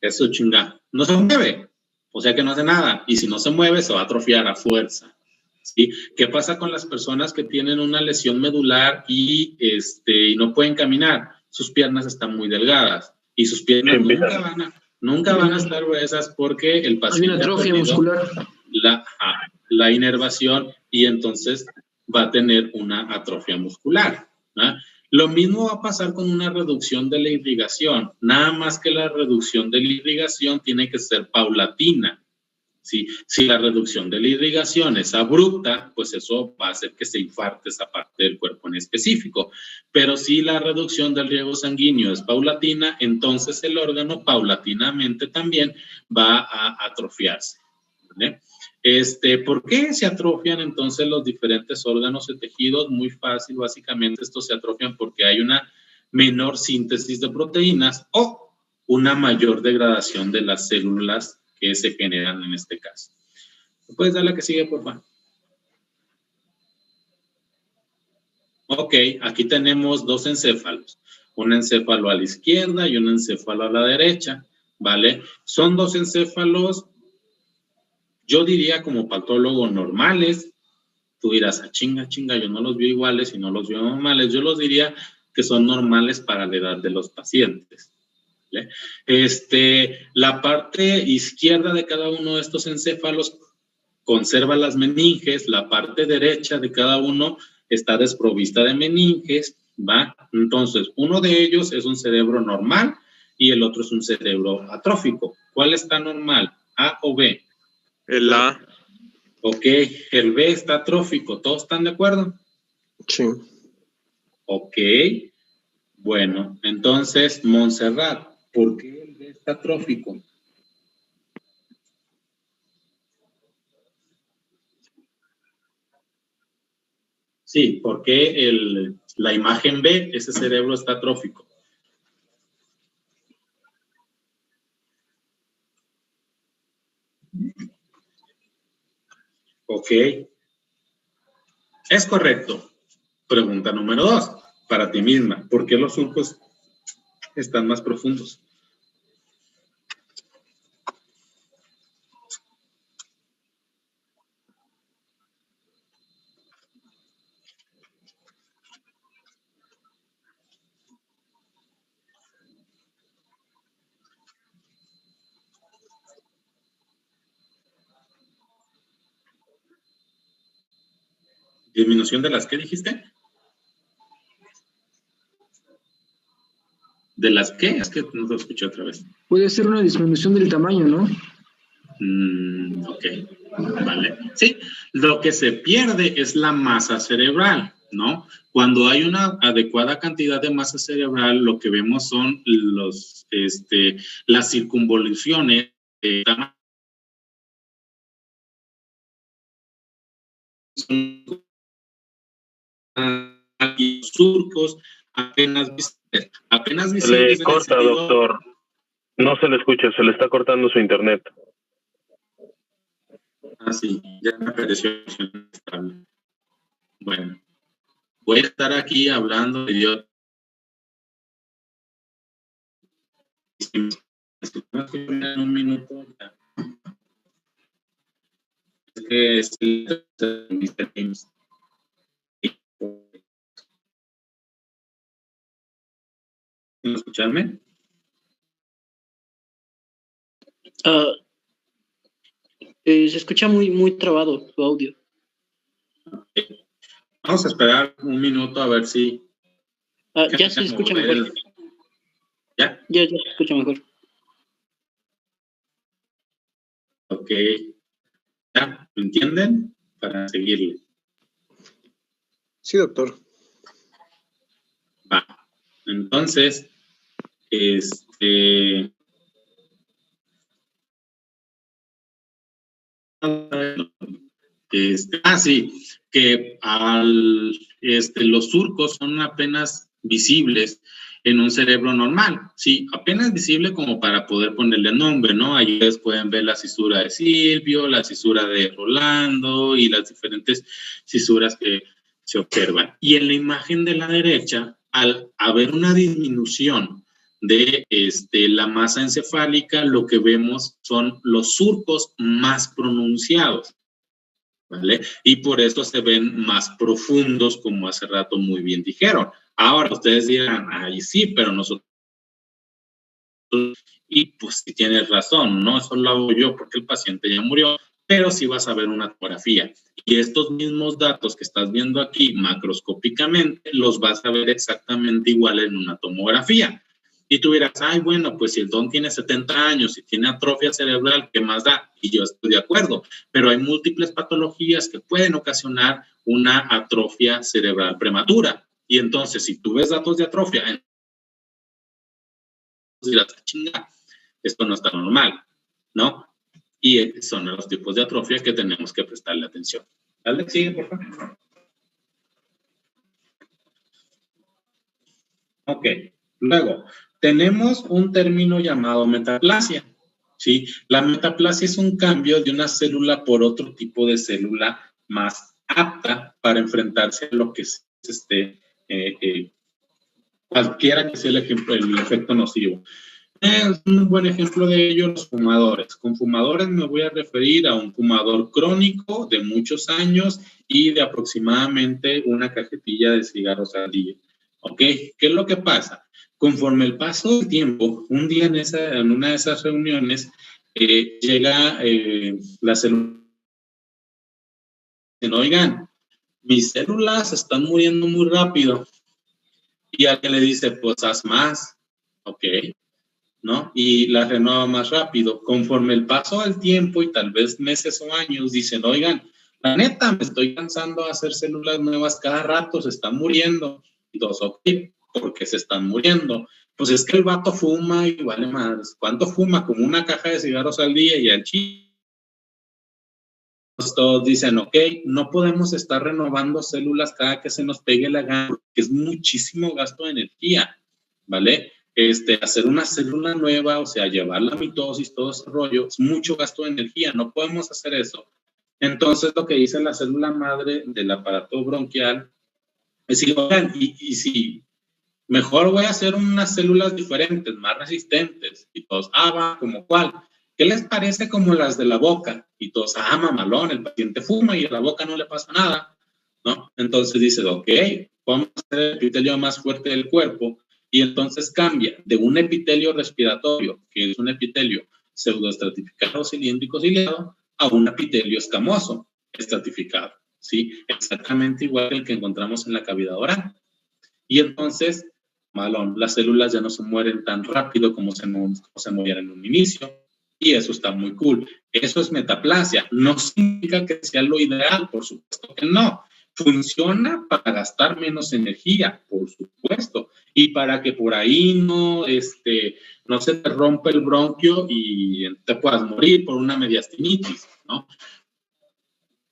B: Eso chinga. No se mueve, o sea que no hace nada. Y si no se mueve, se va a atrofiar a fuerza. ¿Sí? ¿Qué pasa con las personas que tienen una lesión medular y no pueden caminar? Sus piernas están muy delgadas y sus piernas nunca van a estar gruesas porque el paciente
H: hay una atrofia muscular,
B: la inervación, y entonces va a tener una atrofia muscular, ¿no? Lo mismo va a pasar con una reducción de la irrigación, nada más que la reducción de la irrigación tiene que ser paulatina. ¿Sí? Si la reducción de la irrigación es abrupta, pues eso va a hacer que se infarte esa parte del cuerpo en específico. Pero si la reducción del riego sanguíneo es paulatina, entonces el órgano paulatinamente también va a atrofiarse, ¿vale? ¿Por qué se atrofian entonces los diferentes órganos y tejidos? Muy fácil, básicamente estos se atrofian porque hay una menor síntesis de proteínas o una mayor degradación de las células que se generan en este caso. ¿Puedes dar la que sigue, por favor? Ok, aquí tenemos dos encéfalos. Un encéfalo a la izquierda y un encéfalo a la derecha, ¿vale? Son dos encéfalos, yo diría como patólogo normales. Tú dirás, chinga, yo no los veo iguales y no los veo normales. Yo los diría que son normales para la edad de los pacientes. La parte izquierda de cada uno de estos encéfalos conserva las meninges, la parte derecha de cada uno está desprovista de meninges, ¿va? Entonces, uno de ellos es un cerebro normal y el otro es un cerebro atrófico. ¿Cuál está normal? ¿A o B?
O: El A.
B: Ok, el B está atrófico. ¿Todos están de acuerdo?
J: Sí.
B: Ok. Bueno, entonces, Montserrat, ¿por qué el B está atrófico? Sí, porque la imagen B, ese cerebro está atrófico. Ok. Es correcto. Pregunta número 2, para ti misma. ¿Por qué los surcos están más profundos? ¿Disminución de las qué dijiste? ¿De las qué? Es que no lo escuché otra vez.
H: Puede ser una disminución del tamaño, ¿no?
B: Ok, vale. Sí, lo que se pierde es la masa cerebral, ¿no? Cuando hay una adecuada cantidad de masa cerebral, lo que vemos son las circunvoluciones de surcos apenas visibles.
R: Se le corta, doctor. No se le escucha, se le está cortando su internet.
B: Ah, sí, ya me apareció estable. Bueno, voy a estar aquí hablando de Dios. Si me escuchan en un minuto, ya. Es que es el Mr. James. ¿Pueden escucharme?
S: Se escucha muy trabado tu audio.
B: Vamos a esperar un minuto a ver si...
S: Ya se escucha mejor.
B: ¿Ya?
S: Ya se escucha mejor.
B: Ok. ¿Ya? ¿Lo entienden? Para seguirle.
J: Sí, doctor.
B: Va. Entonces, sí, que los surcos son apenas visibles en un cerebro normal, sí, apenas visible como para poder ponerle nombre, ¿no? Ahí ustedes pueden ver la cisura de Silvio, la cisura de Rolando y las diferentes cisuras que se observan. Y en la imagen de la derecha, al haber una disminución de la masa encefálica, lo que vemos son los surcos más pronunciados, ¿vale? Y por eso se ven más profundos, como hace rato muy bien dijeron. Ahora, ustedes dirán, ay, sí, pero nosotros... Y pues sí tienes razón, ¿no? Eso lo hago yo porque el paciente ya murió, pero sí vas a ver una tomografía. Y estos mismos datos que estás viendo aquí macroscópicamente, los vas a ver exactamente igual en una tomografía. Y tú dirás, ay, bueno, pues si el don tiene 70 años y tiene atrofia cerebral, ¿qué más da? Y yo estoy de acuerdo, pero hay múltiples patologías que pueden ocasionar una atrofia cerebral prematura. Y entonces, si tú ves datos de atrofia, dirás, chinga, esto no está normal, ¿no? Y son los tipos de atrofia que tenemos que prestarle atención. Dale, sigue, por favor. Ok, luego, tenemos un término llamado metaplasia, ¿sí? La metaplasia es un cambio de una célula por otro tipo de célula más apta para enfrentarse a lo que es cualquiera que sea el efecto nocivo. Es un buen ejemplo de ello los fumadores. Con fumadores me voy a referir a un fumador crónico de muchos años y de aproximadamente una cajetilla de cigarros al día. ¿Ok? ¿Qué es lo que pasa? Conforme el paso del tiempo, un día en una de esas reuniones, llega la célula. Oigan, mis células están muriendo muy rápido. Y alguien le dice, pues haz más. ¿Ok? ¿No? Y la renueva más rápido. Conforme el paso del tiempo y tal vez meses o años, dicen, oigan, la neta, me estoy cansando de hacer células nuevas cada rato, se están muriendo. Y todos, ok, ¿por qué se están muriendo? Pues es que el vato fuma y vale más. ¿Cuánto fuma? Como una caja de cigarros al día y al chile. Todos dicen, ok, no podemos estar renovando células cada que se nos pegue la gana, porque es muchísimo gasto de energía, ¿vale? Hacer una célula nueva, o sea, llevar la mitosis, todo ese rollo, es mucho gasto de energía, no podemos hacer eso. Entonces, lo que dice la célula madre del aparato bronquial es decir, oigan, y si mejor voy a hacer unas células diferentes, más resistentes, y todos, va, ¿como cuál? ¿Qué les parece como las de la boca? Y todos, mamalón, el paciente fuma y a la boca no le pasa nada, ¿no? Entonces dice, ok, vamos a hacer el epitelio más fuerte del cuerpo, y entonces cambia de un epitelio respiratorio, que es un epitelio pseudoestratificado cilíndrico ciliado, a un epitelio escamoso estratificado, ¿sí? Exactamente igual que el que encontramos en la cavidad oral. Y entonces, malón, las células ya no se mueren tan rápido como se morían en un inicio, y eso está muy cool. Eso es metaplasia. No significa que sea lo ideal, por supuesto que no. Funciona para gastar menos energía, por supuesto, y para que por ahí no se te rompa el bronquio y te puedas morir por una mediastinitis, ¿no?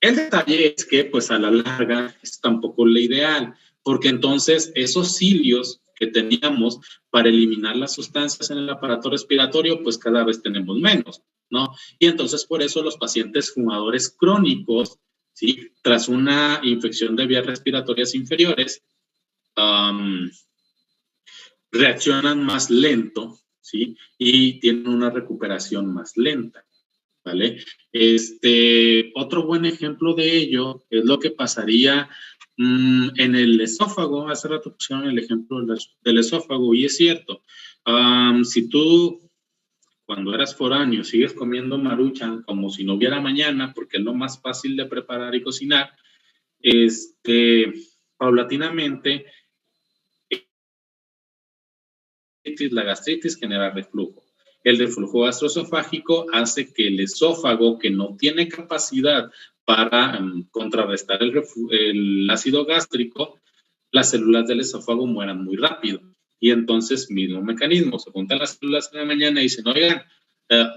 B: El detalle es que, pues, a la larga, es tampoco lo ideal, porque entonces esos cilios que teníamos para eliminar las sustancias en el aparato respiratorio, pues cada vez tenemos menos. ¿no? Y entonces por eso los pacientes fumadores crónicos, ¿sí? Tras una infección de vías respiratorias inferiores, reaccionan más lento, ¿sí? Y tienen una recuperación más lenta, ¿vale? Otro buen ejemplo de ello es lo que pasaría en el esófago. Hace rato pusieron el ejemplo del esófago y es cierto. Si tú, cuando eras foráneo, sigues comiendo Maruchan como si no hubiera mañana, porque es lo más fácil de preparar y cocinar, paulatinamente la gastritis genera reflujo. El reflujo gastroesofágico hace que el esófago, que no tiene capacidad para contrarrestar el ácido gástrico, las células del esófago mueran muy rápido. Y entonces, mismo mecanismo, se juntan las células en la mañana y dicen, oigan,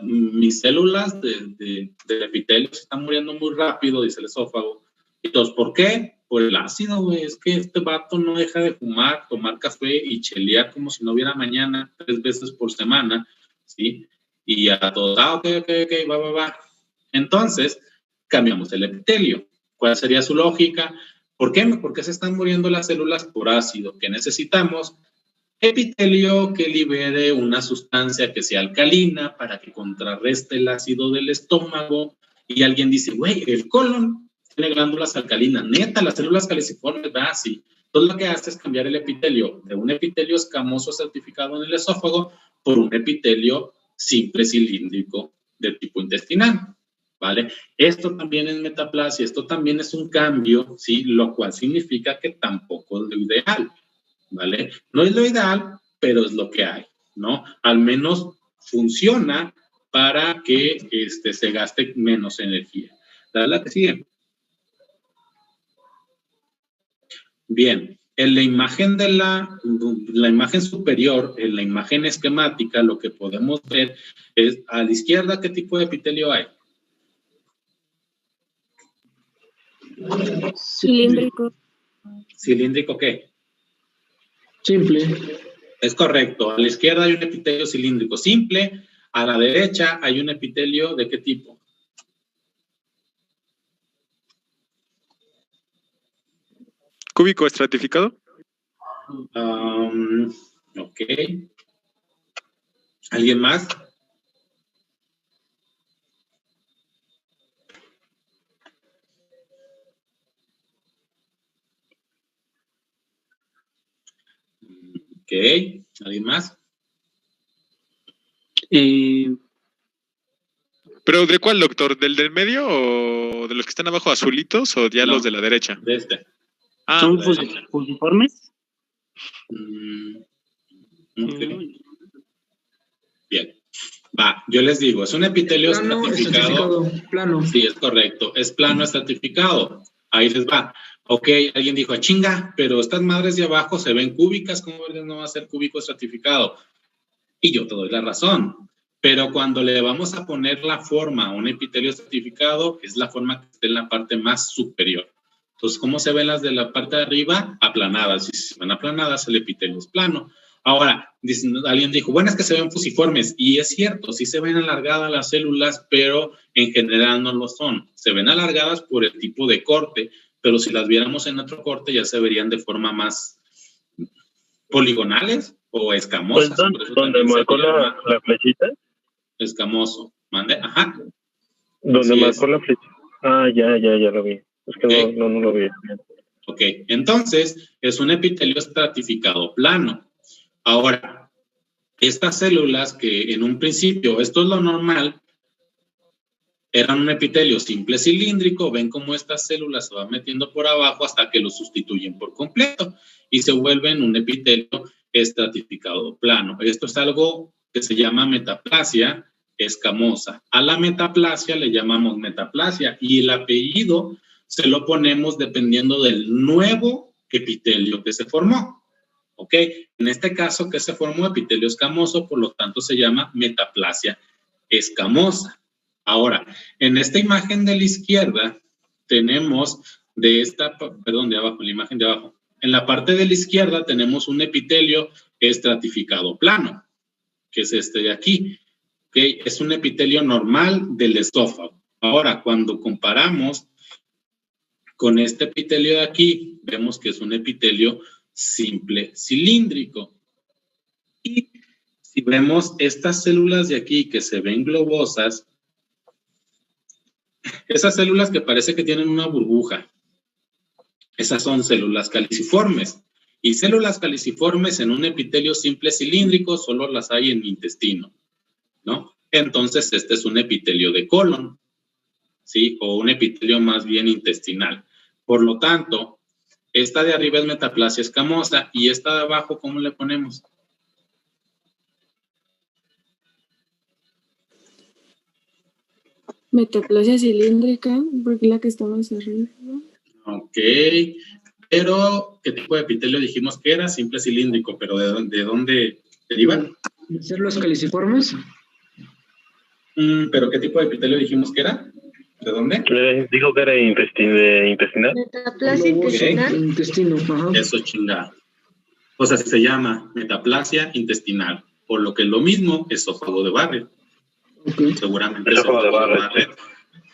B: mis células del epitelio se están muriendo muy rápido, dice el esófago. Entonces, ¿por qué? Por el ácido, güey. Es que este vato no deja de fumar, tomar café y chelear como si no hubiera mañana 3 veces por semana, ¿sí? Y a todos, ok, va. Entonces, cambiamos el epitelio. ¿Cuál sería su lógica? ¿Por qué? Porque se están muriendo las células por ácido. ¿Qué necesitamos? Epitelio que libere una sustancia que sea alcalina para que contrarreste el ácido del estómago. Y alguien dice, güey, el colon tiene glándulas alcalinas. Neta, las células caliciformes, ¿verdad? Sí. Entonces lo que hace es cambiar el epitelio de un epitelio escamoso certificado en el esófago por un epitelio simple cilíndrico de tipo intestinal, ¿vale? Esto también es metaplasia, esto también es un cambio, ¿sí? Lo cual significa que tampoco es lo ideal, ¿vale? No es lo ideal, pero es lo que hay, ¿no? Al menos funciona para que se gaste menos energía. Dale la que sigue. Bien, en la imagen de la imagen superior, en la imagen esquemática, lo que podemos ver es a la izquierda qué tipo de epitelio hay.
C: Cilíndrico.
B: ¿Cilíndrico qué?
H: Simple.
B: Es correcto. A la izquierda hay un epitelio cilíndrico simple. A la derecha hay un epitelio ¿de qué tipo?
O: ¿Cúbico estratificado?
B: Ok. ¿Alguien más? Ok. ¿Alguien más?
O: ¿Pero de cuál, doctor? ¿Del medio o de los que están abajo azulitos o ya los de la derecha?
B: De este.
S: ¿Son fusiformes?
B: Okay. Bien. Va, yo les digo, es un epitelio estratificado.
H: Plano.
B: Sí, es correcto. Es plano estratificado. Ahí les va. Ok, alguien dijo, chinga, pero estas madres de abajo se ven cúbicas, ¿cómo no va a ser cúbico estratificado? Y yo te doy la razón. Pero cuando le vamos a poner la forma a un epitelio estratificado, es la forma que está en la parte más superior. Entonces, ¿cómo se ven las de la parte de arriba? Aplanadas. Y si se ven aplanadas, el epitelio es plano. Ahora, alguien dijo, bueno, es que se ven fusiformes. Y es cierto, sí se ven alargadas las células, pero en general no lo son. Se ven alargadas por el tipo de corte, pero si las viéramos en otro corte ya se verían de forma más poligonales o escamosas.
R: Pues, ¿dónde marcó la flechita?
B: Escamoso. ¿Mande? Ajá.
R: ¿Dónde marcó la flechita? Ah, ya lo vi. Es que okay. no lo vi.
B: Ok, entonces es un epitelio estratificado plano. Ahora, estas células que en un principio, esto es lo normal, eran un epitelio simple cilíndrico, ven cómo estas células se van metiendo por abajo hasta que lo sustituyen por completo y se vuelven un epitelio estratificado plano. Esto es algo que se llama metaplasia escamosa. A la metaplasia le llamamos metaplasia y el apellido se lo ponemos dependiendo del nuevo epitelio que se formó. ¿Ok? En este caso, que se formó epitelio escamoso, por lo tanto se llama metaplasia escamosa. Ahora, en esta imagen de la izquierda tenemos de abajo, la imagen de abajo. En la parte de la izquierda tenemos un epitelio estratificado plano, que es este de aquí. ¿Okay? Es un epitelio normal del esófago. Ahora, cuando comparamos con este epitelio de aquí, vemos que es un epitelio simple cilíndrico. Y si vemos estas células de aquí que se ven globosas, esas células que parece que tienen una burbuja, esas son células caliciformes. Y células caliciformes en un epitelio simple cilíndrico solo las hay en el intestino, ¿no? Entonces, este es un epitelio de colon, ¿sí? O un epitelio más bien intestinal. Por lo tanto, esta de arriba es metaplasia escamosa y esta de abajo, ¿cómo le ponemos?
E: Metaplasia cilíndrica, porque es la que está más arriba.
B: Ok, pero ¿qué tipo de epitelio dijimos que era? Simple cilíndrico, pero ¿de dónde derivan?
H: ¿Células caliciformes?
B: ¿Pero qué tipo de epitelio dijimos que era? ¿De dónde?
R: Dijo que era intestinal.
G: Metaplasia intestinal.
H: Intestino, ajá.
B: Eso chingada. O sea, se llama metaplasia intestinal, o lo que es lo mismo, esófago de Barrett.
H: Okay.
B: Seguramente esófago de Barrett.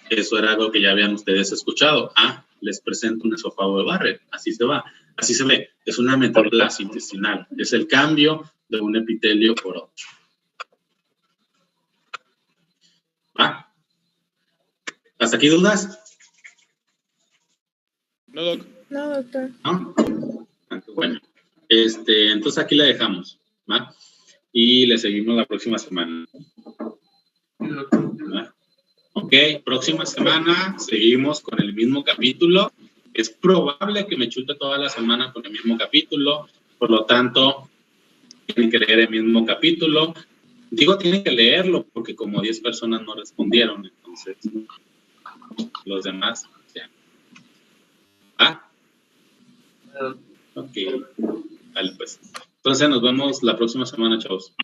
B: Eso era algo que ya habían ustedes escuchado. Ah, les presento un esófago de Barrett. Así se va. Así se ve. Es una metaplasia intestinal. Es el cambio de un epitelio por otro. ¿Va? ¿Hasta aquí dudas?
O: No, Doc.
P: No, doctor.
B: ¿No? Bueno, entonces aquí la dejamos, ¿va? Y le seguimos la próxima semana. ¿Va? Ok, próxima semana seguimos con el mismo capítulo. Es probable que me chute toda la semana con el mismo capítulo, por lo tanto, tienen que leer el mismo capítulo. Digo, tienen que leerlo porque como 10 personas no respondieron, entonces los demás, ya. ¿Ah? Ok, vale, pues. Entonces nos vemos la próxima semana, chavos.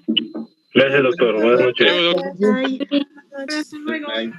R: Gracias, doctor. Buenas noches.
P: Bye.
B: Bye.